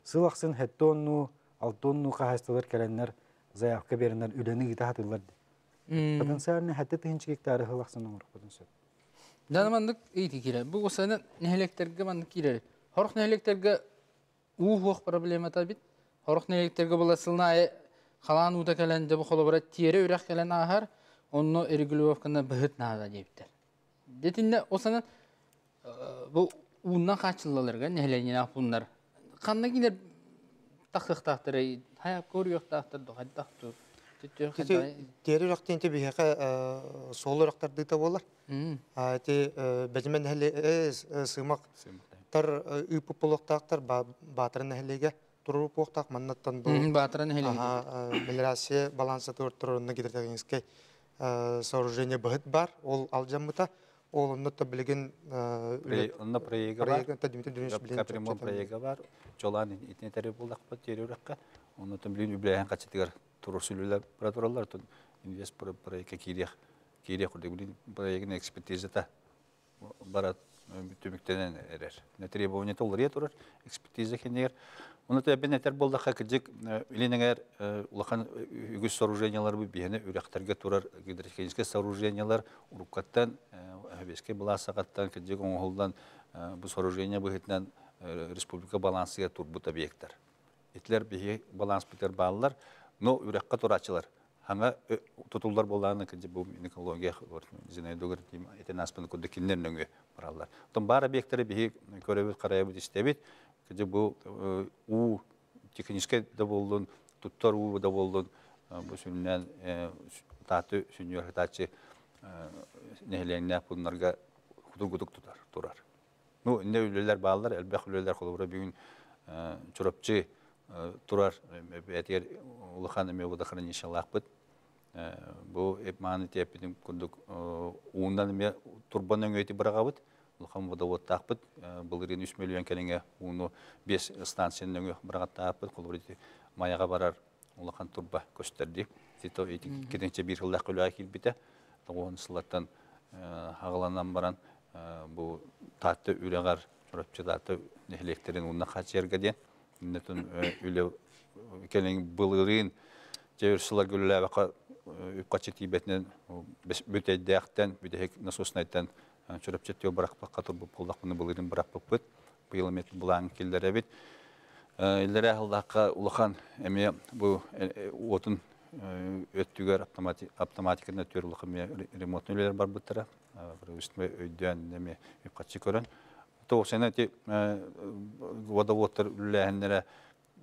сылақсын 7 тонну, 6 тонну қайсытылар келенлер, заявка берінлер, үлені еті хатылар. Потенциаліне 7 тыгынчы гектары қылақсын оңырық бұтын сөп. Данамандык эйти кире. Бу осаны нехлектерге мандык кире. Хорох нехлектерге ух проблема табит. Хорох нехлектерге буласылна халан ута келенде бу холобра тиере үрәк келен ахар, онно регулировканы быһыт нага диптер. Детинне осаны бу унна качылларга нехлене апуннар. Канна килер тахтактыры, хая көрүктактыр, дохаттактыр. Тері рақтен те бейхеқа солы рақтарды да болар. Бәзімен әлі сымақ тар үпі полықтақтар батырын әліге тұрып оқтақ маннаттан бұл. Батырын әліге. Мелерасия балансы тұрырына кетірдігіңізге сооружение бұғыт бар, ол алжамыта. Ол ұнытта білген проега бар, жолан итнетері болдақ ба тері раққа. Ұнытта білген үбіләйін қачетігер турусулулар протуралар тон инвест проекте кирия курдук проектин экспертизата барат түмүктенен эрер. Не требование толрия турар экспертиза кенер. Уну табенетер болдакка кыжык иленегер улахан үгүс сооружениялар бу бияне үрөктөргө турар гидротехнический сооружениялар уруккаттан беске буласагаттан кыжык оңголдан бу сооружение быгытынан республика балансыга турбут объекттер. Этлер бии баланс битер баллар но үрәккә турачылар. Хаңа тутулдар булганы кенде бу экология зинайдогыр дим этенаспын күдә киннәрнәңгә баралар. Тон бар объектлары бии көрәбез караябыз истәбит. Кенде бу у технический да булдын, туттар у да булдын. Бу сүннән таты сүннәр тачы нәһләннә булнарга худугудук турар. Ну инде үлеләр балалар, әлбәт үлеләр холыбыра бүген чурапчы турар бәтер улахан эме буда хранилище лахбыт Бу эпманы тепидин курдук уундан эме турбанын өйти барагабыт. Улхан водовод тақпыт, бұлырын 3 миллион кәліңе уыны 5 станциянын өңі бірағат тақпыт, қолбырыты маяға барар улахан турба көстерді. Тето кетенше бір жылдақ көліға келбеті, оғын сылаттан ағыланан баран бұл татты үлеғар, жұрапчы татты нехлектерін ұнна қат жергеден. Үндетін үлі кәлің бұлырын жеверсілер көлілі әбіқа үпқатшы тейбетінен бүтәйді әқтен, бүтәйік насоснайттан çörepçet diyor bırakıp katır bu poldak bunu bulurun bırakıp bit bu yılmet bulan killere bit illere halaka ulakan emi bu otun öttüger otomatikinde tür ulakan remote nöler var bu tara bir üstüme ödyen emi kaçı gören to sene ti vodovodlar üllehenlere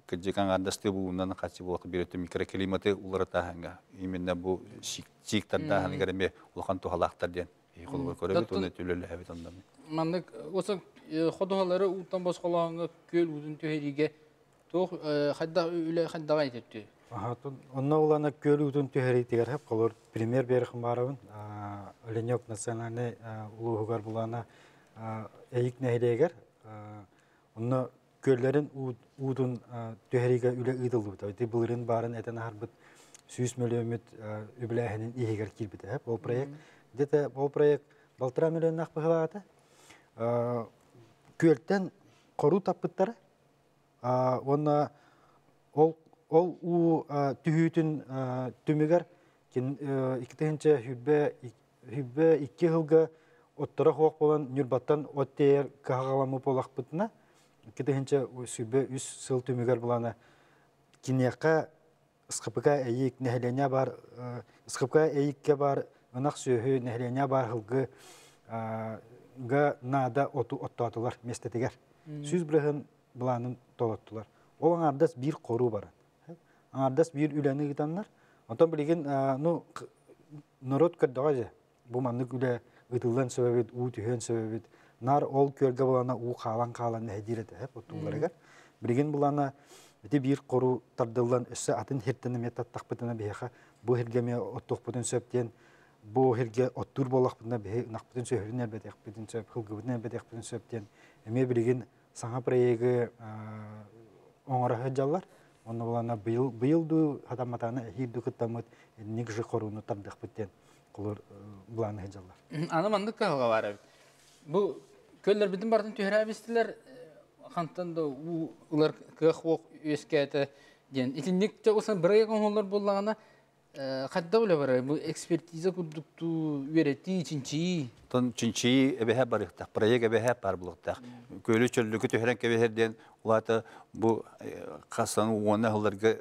kıcıkan adastı bu bundan kaçı bulak bir ötü mikroklimatı ulara tahanga imenne bu şiktarda hani göreme ulakan to halaktar diyen Mandık olsa xodohaları utan başqalağına köl uzun tüheriге toq xadda öyle xadda aytdı. Onunla olana köl uzun tüheri diğer hep kalır. Primer berxim barabın. Ölenyok nasyonalne uluğugar bulana eyik nehreger. Onunla köllerin udun tüheriga üle ıdıldı. De bulurun barın eten harbit 100 milyon üblehenin iyiger kilbide hep o proyekt. Где-то бұл проект 1,5 миллион ақ бұғылағады. Көлттен қору таппыттары. Оны ол түйітін түмігер 2 жылға оттыра қоқ болан нүрбаттан оттейер қағаламы болақ бұтына. 2 сыл түмігер боланы кенеққа ысқыпыға әйік нәхелене бар, ысқыпыға әйікке бар, Онақ сөйі нәхлене бар ғылғы нада оттатылар местетігер. Сүз бірігін бұланын толаттылар. Ол аңардас бір қору баран. Аңардас бір үләні ғытанлар. Онтан білеген народ көрдіға же. Бұл маңнық үлі ғытылдан сөбебет, ұу түйен сөбебет. Нар ол көрге бұлана ұу қалан нәхедереді. Білеген бұлана бір қору тардылдан өсі атын хертіні метаттақ бұтына бейіға бұл хергеме оттық бұтын сөптен bu herge otur bolaqpında be naqpıtın söhürün elbette yapıtın söp hılgıbıtın elbette yapıtın söpten eme bilgin sana proyegi oңара hıjallar onu bulana bıyıldı hatamatana hirdu kıtamıt nikji korunu tardıq bitten kulur bulana hıjallar. Anımandık kahıga var abi. Bu köller bizim bardan tüherabestiler kantan da ular kıhvoq öskete den itinlikte olsan bir ayakon onlar bolağına Kadda öyle var. Bu ekspertize kurduktu ürettiği içinci. Ton içinci ebehe barıqtaq, proyek ebehe barbılıqtaq. Köylü çöllükü tührenk ebeherden ulata bu qasanı ona hıllarga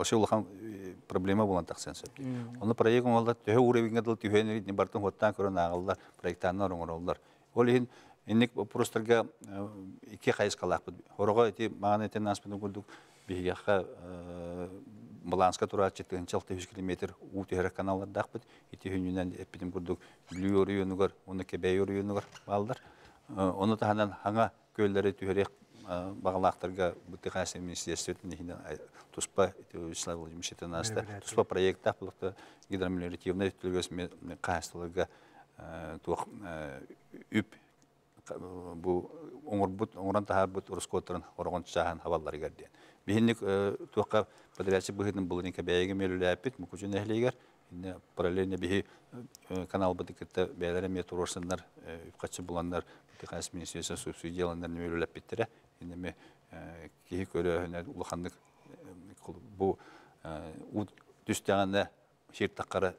aşı ulaqan problema bulantaq sen söp. Onu proyek olda tühe uğrevingə dıl tüheni ne bartın hottan körən ağıllar proyektanlar oңorollar. Ol hin innik prostarga 2 qayız qalaq. Horoğa eti mağan eten aspını kurduk bihiyaqa Баланска тура 400 км утер каналдар дақпыт. Ити хүннен эпидем курдук Блюр районугар, оны Кебейор районугар балдар. Оны таханан хаңа көлләре түйрек багалактарга бутыкасы министрлыгыннан туспа Вячеслав Владимирович Тенаста туспа проектта булыкты гидромелиоративный төлгөсү кастылыга тук үп бу оңорбут тахарбут Роскотрын оргон чахан хабаллар герден. Бихинник туакка подрядчы быһытын булын кебеге мелүләпит мукучун эхлегер инде параллельно бихи канал бытыкта бәйләре метрорсыннар качы буланнар бутыкас министрлыгы субсидияланнар мелүләпиттере инде ме кихи көрөһүнө улахандык бу түстәгәндә шир таккары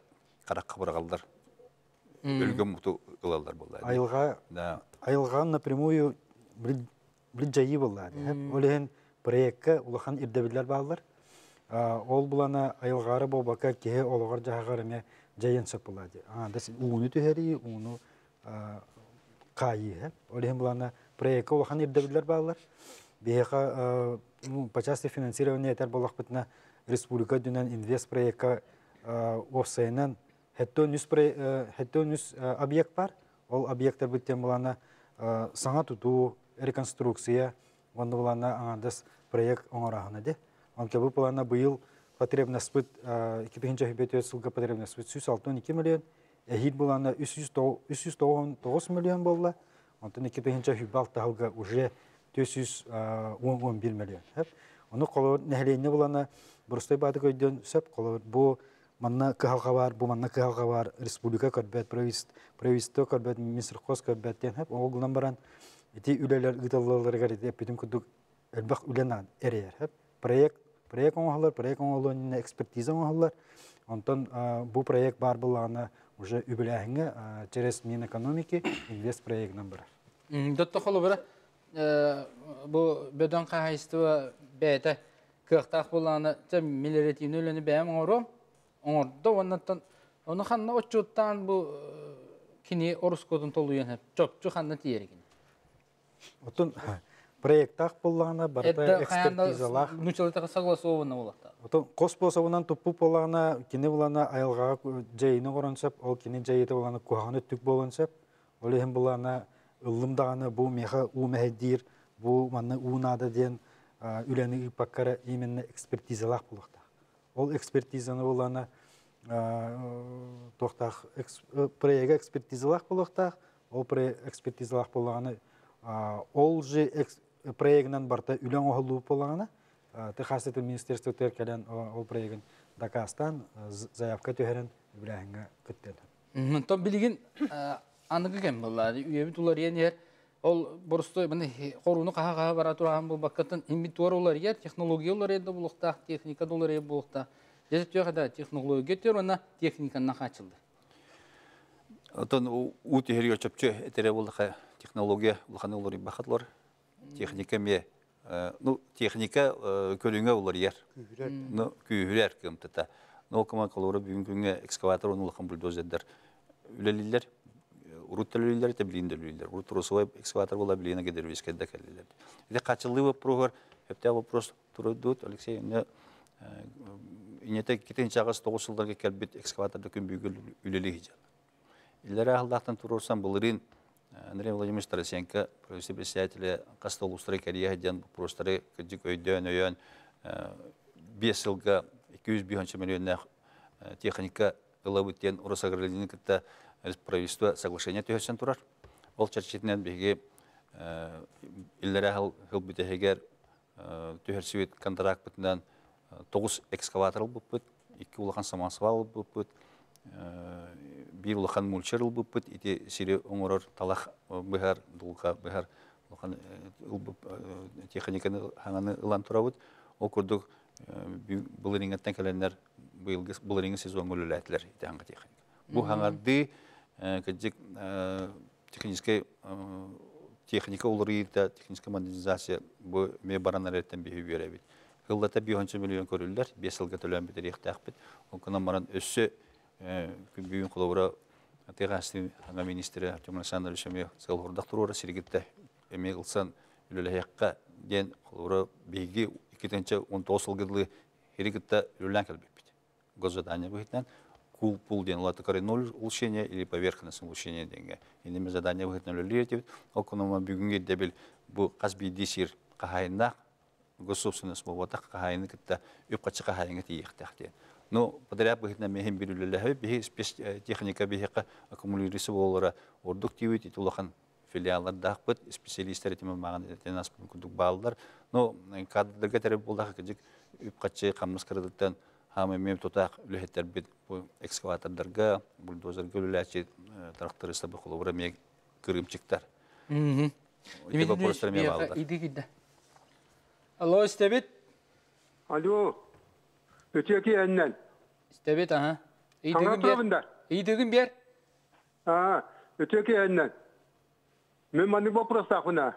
каракка баргалдар өлгөн муту кылалар булды. Айылга напрямую бриджаи булды. Олен проектка улахан ирдебилер балдар. Ол булана айылгары болбака кеhe ологар жагары жайын сапылады. Дас уну төһери, уну кайы. Олен булана проектка улахан ирдебилер балдар. Беха по части финансирования этер болак битна республика дүнен инвест проектка офсайнан хеттонус объект бар. Ол объекттер биттен булана саңа туту, реконструкция, онда булана аңадас проект оңорахына де. Онке бу плана быйыл потребность 2005 жылғы потребность 162 миллион, әйір боланы 399 миллион болды, онтан 2006 жылғы уже 411 миллион. Оны қолыр нәхілене боланы бұрыстай бады көйден сөп қолыр бұл манна кыхалға бар, бұл манна кыхалға бар, республика көрбәт, правительство көрбәт, Минсельхоз көрбәттен хәп, оғылынан баран, эти үлелер ұйталыларға реті әппетім күдік әлбақ үленан әрейер. Проект оңғалар, проект оңғаларына экспертиза оңғалар, онтан бұл проект бар болағына уже үбіләхіңі через Минэкономики инвест проектнан бар. Дотты қолы бірі, бұл бөден қағайыстығы бәйті кықтақ болағына миллеретивні өлені бәйім оңырды, оны қанна отчуттан бұл кені орыс кодын толу еніп, жоқ қанна тиерген. Отын проекттақ болағына барда экспертизалақ. Нүчелетіға согласованы болақта. Отын қос болсауынан тұппу болағына, кені болағына айылғаға жайыны қорансап, ол кені жайыты болағына қуағаны түк болансап, ол ехін болағына ылымдағаны бұл меха ұмәйдер, бұл манны ұнады ден үләні үпаққары именно экспертизалақ болақта. Ол экспертизаны болағына проекті экспертизалақ болақта, ол экспертизалақ болағаны ол же проектінен барда үлән оғылу болағына, Техасты министерство теркелен ол проектін Дакастан заявка төхерін біләңгі күттеді. Том білген анығы кәм болады. Үйебі тұлар енер, ол бұрысты қоруыны қаға бара тұрған бұл баққатын инвентуар олар ер, технология олар еді бұлықтақ, техника олар еді бұлықтақ. Дезі түйеқада технология төр, ona техниканы қачылды. Отын ұты херге чөпчі әтері болдыға технология бұлғаны олар бақытлар. Техника ме, техника көліңе олар ер. Күйірер кімтіта. Нолкама қалуыры бүгін күнге экскаватор оңылықын бульдозердер үлелілер. Урут төлілер, білейін төлілер. Урут русовай экскаватор бола білейіна кедер өскенде кәлілер. Еде қачылы вопроғыр, өпте вопрос тұрыдуд, Алексей, инете кетен чағыз 9 жылдарға кәлбет экскаваторды күн бүйгіл үлелі хижал. Иллері ағылдақтан тұрырсан бұлырын Андрей Владимирович Тарасенко, правительство председателя Кастол Устрой Кореяхиден, простары күдік өйден, 5 жылға 200 миллион техника ғылабыттен ұрыс агралinin кітті правительство соглашение түйесен тұрар. Ол чарчетінен беге иллері ағыл бүтәхегер түйерсует контракт бүтінен 9 экскаватор бұппыт, 2 улақан самансывал бұппыт, 1 улақан мульчер бұппыт, ити сири оңырыр талақ бұғар, дұлға бұғар, техниканы хаңаны ұлан тұрауыд. Ол көрдік бұлырыңаттан кәлінер бұлырыңы сезон мүліләтілер ити хаңға техника. Бұл хаңарды кәдік техника олары еді, техническая модернизация бұл ме баранар әрттен бейі беребет. Ғылдата 500 миллион көрілдер, 5 жылға төлен бітер еқті ақпет. Ол күнан маран өссі бүйін құлауыра Тегастың аңа министері Артем Александрович әме сығылғырдақ тұруыра сиргетті әме ғылсан үлілі әққа ден құлауыра бейге 2019 жылғыдылы ерекетті үлілән кәлбек бейді. Госзадания бұхетнен кул ден олаты коры 0 улучшения или поверхностное улучшение денге. Енеме задания бұхетнен үлілі етебет. Ол күнама бүгінге дәбіл бұл қазбейді сир қағайында госсобственность болғатақ қағайыны кітті өп қатшы қағайыңы тейіқтәқтен. Но подряд бұхетнен мехен бір үлілі бейі спецтехника бейіққа аккумулирisi болуыра ордық тейует етулақан филиалларда ақпыт, специалистер етемен маған етен аспын күндік бағылдар. Но кадрдарға тәріп болдақ кәдік өп қатшы қамыз кірдіктен хамы мем тұтақ үліхеттер бет экскаватордарға, бульдозерға үліләчі тарақтырыста бұқылы бұра мег кірімчіктер. Алло, Стебет? Алло, өтеке әннен. Стебет, аға. Аңа тұрабындар? Идігін бер? Өтеке әннен. Мен маңның вопрос тақына.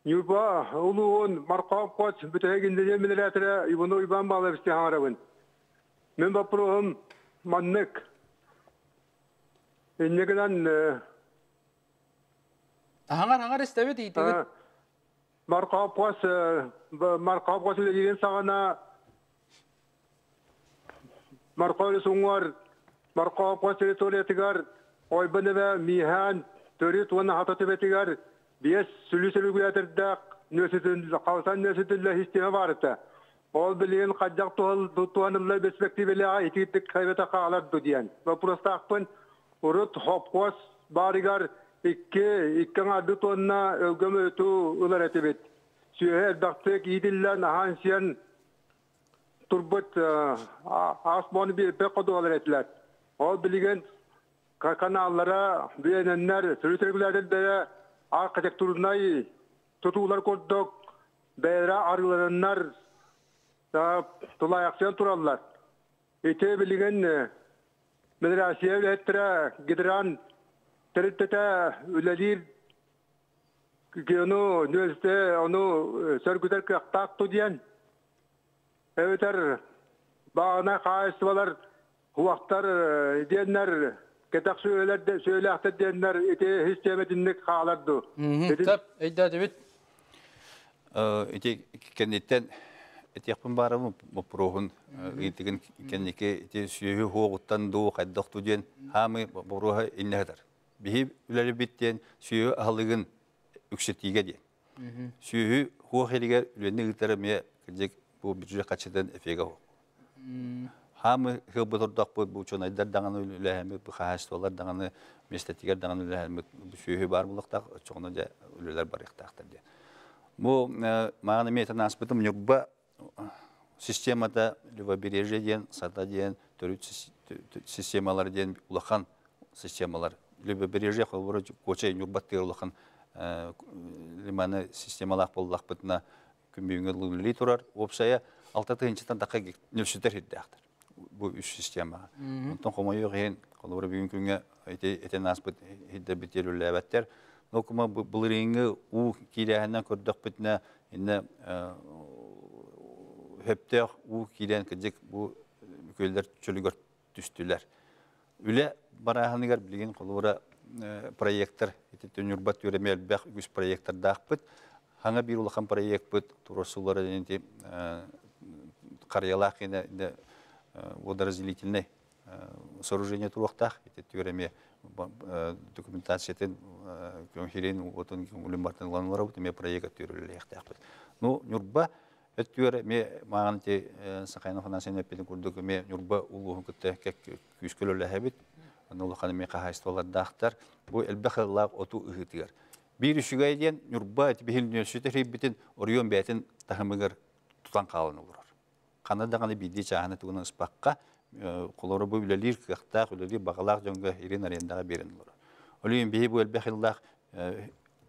Юба, ұлуын, марқауып қоç, бүтәгінде емілер әтірі, ұйбаны ұйбан балы бісте аңарабын. Мен вопросым маңнық. Еннегінен... Аңар, Стебет, идігін. Марқауып қоç үлеген сағана марқауылы соңғар, марқауып қоç территориятығар, ойбыны бә мейхан, төрет оны хататыбетігар, бес сүлі-сүлі көйәтірдіқ, қалсан нөсітілі хистеме барыпты. Ол билген каджак туанылла перспективеле итик кайбета каалар диен. Вопрос такпын урут хопкос баригар иккен ады тонна өгөмөтү улар этебет. Сүйер дактык идиллен хансиен турбут асманы bir пекоду алар этилер. Ол билген каналлара биененнер сürütürgülерден бери архитектурнай тутуулар көрдүк. Бейра арыларыннар туlayakçıyan turallar. Ete bilgen medresiye vettire gidiran tertete üledir onu üniversite onu sörgüder kıyaktak tudiyen. Eveter bağına kayısıvalar huvaktar diyenler ketak söyleyakta diyenler ete hiç demedinlik kağalardı. Tap, eyda David. Ete kendinden etiyapın barımı bu prohun itikin kendike ete süyü hoğuttan doğu kaydoktu diyen hamı boruha inneheder. Bihi üleri bitten süyü ahalıgın yüksetiğe diyen. Süyü hoğ heliger ülerini gıtara meye kırcak bu bütüce kaçıdan efega hoğ. Hamı hıbıtırdak bu çonaydar dağını ülehemi, bu khastılar dağını mesletiger dağını ülehemi, bu süyü bar bulakta çoğuna da üleler barıqtaqtır diyen. Bu mağana meytan aspıtım yurba sistemada lüvabirece diyen, sata diyen, törüt sistemalar diyen ulaqan sistemalar. Lüvabirece kolburu koçay yurbattır ulaqan limanı sistemalar bolaq bıtına kümbüyüngü lüli turar. Opsaya alta tığınçıdan daqa nülsüter hiddaqtır bu üç sistema. Ondan komayı gen kolburu büyün küngü eten aspıt hidde bitirül levetler. Nokuma bulurenge u kirahından kördük bitne inne hepte u kiren kecek bu köller çölügör düştüler. Üle barahanıgar bilgen kolura proyektler ete tönürbat yöremel bak üç proyektler daqpıt. Hanga bir ulaqan proyekt bit turosulara ente qariyalaq ene водоразделительный сооружение туруқтақ ете тюреме документациятын көңхерен отын үлім бартын ланылар бұд, ме проект тюрелі яқтақпыз. Ну, нюрба, өттюре ме маған те сақайны қанасен өппетін көрдігі ме нюрба ұлуғын күтті кәк күйіскөл өлі әбет, ұлықаны ме қағайстылар дақтар, бұл әлбәқылақ оту ұғытығар. Bir үшіға еден нюрба әті бейіл нөсөтер бетін орыйон бәтін тағымығыр тұтан қалын олар. Қанадағаны бейді чағаны тұғыны ұспаққа қолары бұл үлелер қықтақ, үлелер бағалақ жонға ерен арендаға берін олар. Олайын бейі бұл әлбәқылақ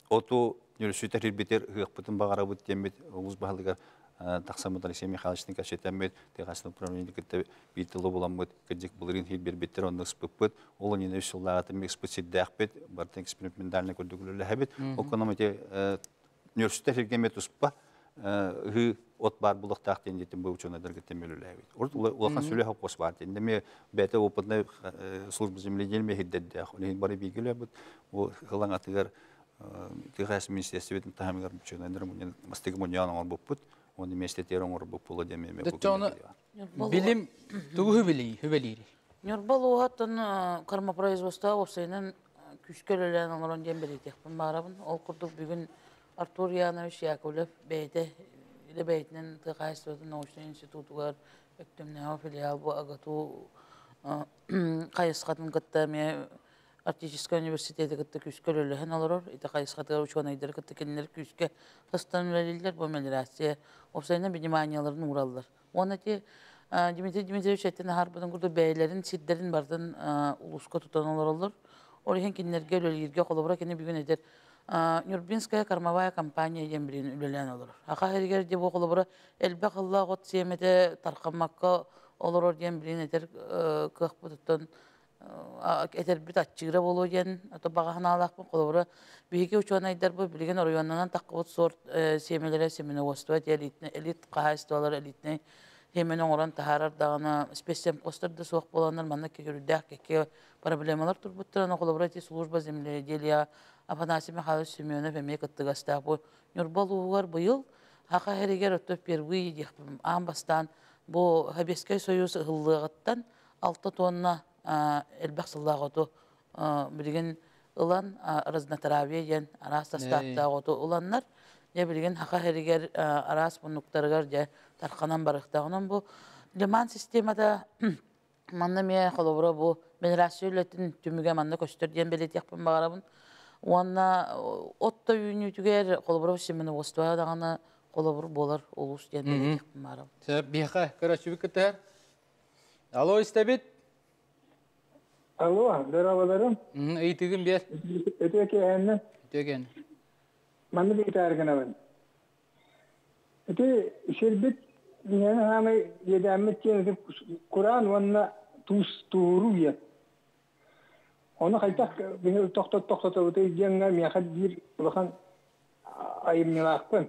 оту нөсөтер бетер ұғықпытын бағара бұд демет, ұлыз бағалығар тақсамыд Алексей Михайловичтің кәшетәмет, теғасының управление кітті бейтілі боламыд, кәдек бұлырын хел бер-беттер оны ұспықпыд, ол нені үш ұлағатым экспозиция дәқпет, бартын экспериментальный көрдігілі әбет, ол көнімете нөсөтер хелгемет ұспа, от бар бұлықтақ дендетін бұл ученыдар кеттемелі әбет. Олақан сөйлі қос бар ден. Деме бәті опытны службы земледелме хеддеді. Олеген бары бейгілі әбет. Ол ғылан атығар кығас министерстветін тағамығар ученыдар мастығы мұнияның ор бұппыт. Оны местетерін ор бұппылы демеме. Білім тұғы хүбелейді. Нюрбал оғаттын кармапроизвоста опсайынан күшкөлелен оларын ден беретекпін барабын. Ол құрдық бүгін Артур Янович Яковлев бейді ile beytinin tıqayıstırdı Nauşlu İnstitutu var. Öktümne o filial bu ağatı Kayısqatın gıtta Artический университеті gıtta küskül ölühen alırır. İte Kayısqatı uçuğunaydır gıtta kendileri küske hıstan üleliler bu melirasiye. Opsayına bir dimaniyalarını uğrallar. Onu ki Dimitri Dimitrievich ettiğinde harbiden kurdu beylerin, sidlerin bardın uluska tutan olur. Oraya kendileri ölülerge kolabıra kendi bir gün eder. Нюрбинская кормовая компания ембрин үлелен olur. Ақа хергер де бұл қолы әлбәқ Allah ғот семеде тарқамаққа олар ембрин етер көқ бұдыттан етер біт атчығыра болу ген, бағахан алақ бұл қолы бұра. Бейге ұчуан айдар бұл білген орайонынан таққы бұд сорт семелері семені остуат, элит қағайстуалар элитіне Hemen oran taharar dağına spesiyem kostırdı soğuk bolanlar manna kekörüdək keke problemler turbutturana kolaborati служба земледелия Афанасий Михайлович Семенов emek ıttıgastaq bu Nürbal uğar bu yıl haqa heriger ötüp berwi diyekpim ambastan bu Habeskay Soyuz ıllığıttan 6 tonna elbaq sallağıtı bilgin ılan raznataraviye yen aras tastatağıtı ulanlar ne bilgin haqa heriger aras bunluktarıgar тарқанан барықтағынан бұл лиман системада манна мен қолыбыра бұл менерация үлетін түміге манна көстерден белетекпін бағарабын. Онна отта үйінетігер қолыбыра семені остуа дағаны қолыбыр болар олус ден белетекпін бағарабын. Сәп, бияқа, көрәшібі күттер. Алло, істәбет? Алло, дәрабаларым. Үйтігін бер. Өтеке әнні. Өтеген. Манны бейт әргінавын. Өте шербет менің ғамай едәмет кені Құран онына туыру ет. Оны қайтақ тоқтата өте жеңға мияқат бір ұлыған айыммен ақпын.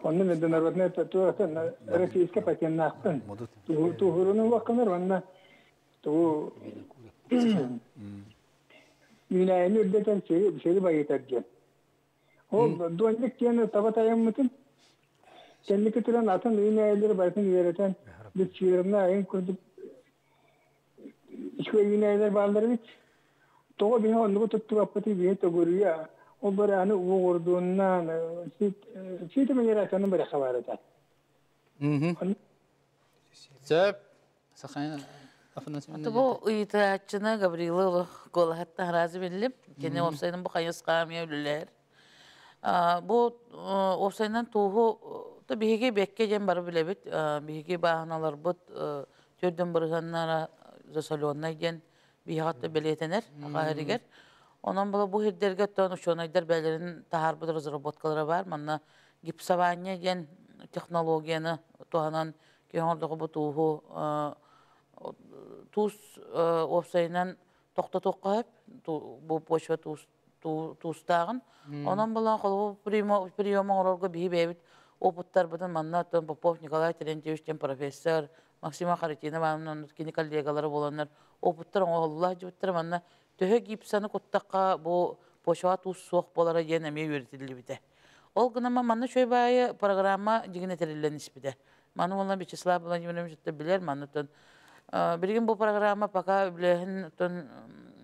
Оны мен донарватына туыратын российска патентін ақпын. Туғырының уаққанар онына Юнайны үрдетен сері байетер жен. Ол дуанлық кені табатайым мұтын. Кенлікі түрен атын юнайлері барсын үйеретін. Біз сүйерімна айын күрдіп. Ішкі юнайлер балдары бит. Тоға бейін онығы тұттық аппаты бейін тоғырыя. Ол бір аны уғырдуыннан сөйті менер атының бір қабар етер. Сөп, сақайын. Бұл ұйытачыны Гаврилы қолағатта разы беліліп, кені опсайның бұл қайысқа мәулілер. Бұл опсайынан туғы бейге бәкке жен бары білебет, бейге бағаналар бұд төрден бұрғаннара засалионнай ден бейғатты білетенер, ағаригер. Онан бұл хердерге тұн ұшонайдар бәлерін тағар бұд разработкалары бар. Манна гипсавания ден технологияны туғанан кен ордығы бұл туғы туз опсайынан тоқта-тоққа әп, бұл почва тузтағын. Онан болан қолы приема оралғы бейі бәйбіт опыттар бұдан манна Попов Николай Терентьевичтен профессор, Максима Харитинова, кені коллегалары боланlar опыттар оңғалылар жібіттір манна төхі гипсаны құттаққа бұл почва туз соқ болара ен әмей өретілі біді. Ол ғынама манна шөй байы программа жігіне тәрелен іспіді. Маны олан Вячеслав Владимирович білер, манна Бірген бұл программа пока білігін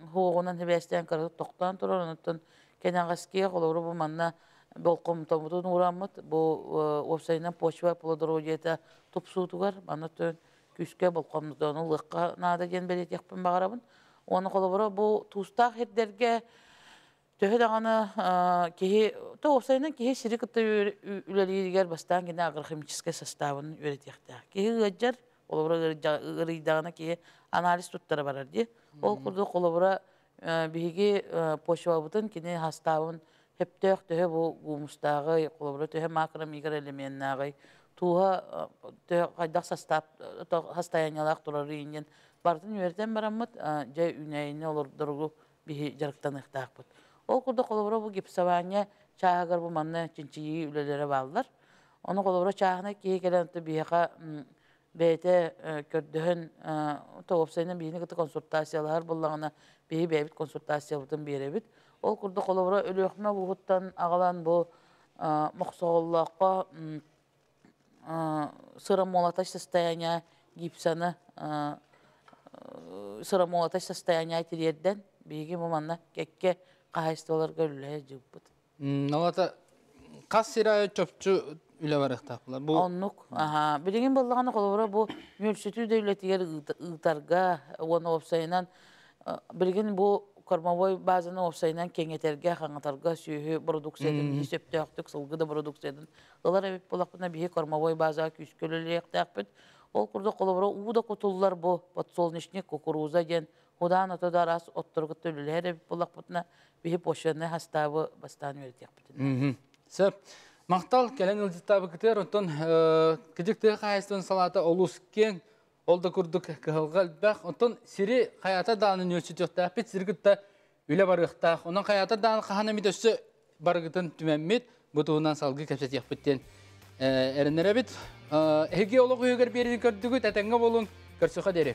хуғынан хебәстен қарғып тоқтан тұрар, онытын кенағаске қолыры бұл манна болқым томытын ұрамыд, бұл опсайынан почва плодородиета тұпсуытығар, манытын күске болқымдың ұлыққа нада ген бәлет еқпін бағарабын. Оны қолыры бұл туыстақ хетдерге төхі дағаны опсайынан кеге сирі күтті үлелейдігер бастан кені агрохимический составын өретектіғ. Кеге ғаджар Олабыра ырыйдағына кие анализ туттары барар де. Ол құрды қолабыра бігі почва бұтын кені хастауын хептөк төһө бұл ғумыстағы қолабыра төһө макро-микро элементнағы туға қайдақ хастаянялақ тұрары енген бардың өрден барамыд жай үнәйіне олырдырғы бігі жарықтан ұқтақ бұд. Ол құрды қолабыра бұл гипсавания чағығыр бұл манны чинчиyi үлелері балдар. Оны қолабыра чағына кие келенті біға бәйті көрдіғін тоғыпсайынан бейіні күті консультациялар болағына бейі бәйбіт консультация бұтын беребіт. Ол күрді қолыбыра өлі өқіме бұғыттан ағалан бұл мұқсоғыллаққа сырамолаташ состояния гипсаны сырамолаташ состояния тирерден бейге мұманна кәкке қағайстыларға өлі жүп бұд. Налата қас сирайы чөпчі үлі барықтақылар? Оннук. Білеген болғаны қолыбыра бұл мөлшету дәулетігер ұғытарға, оны опсайынан, білген бұл кормовой базаны опсайынан кеңетерге, қаңатарға сүйі продукциядың, есепті ақтық, сылғыда продукциядың. Олар әбет болақпына бейі кормовой базаға күскөлілі ектақпет. Ол күрді қолыбыра ұғыда құтылылар бұл подсолнечник, кукуруза ден, одан отыда рас оттырғыт өлілер әбет болақпына бейі пошаны хастабы бастан өретекпетін. Сөп. Мақтал кәлен ұлдеттабы күтер, онтон кедіктігі қайыстың салаты олус кен, олда күрдік кығылға әлбәқ, онтон сири қайата дағының өлсет өқтақ, бет сиргітті үлі барықтақ, онын қайата дағының қағаны медөсі барғытын түмәммет, бұтуынан салғы кәпсет еқпеттен әрінер әбет. Әге олық үйгер берін көрдігі тәтәңгі болың көрсіға дәрі.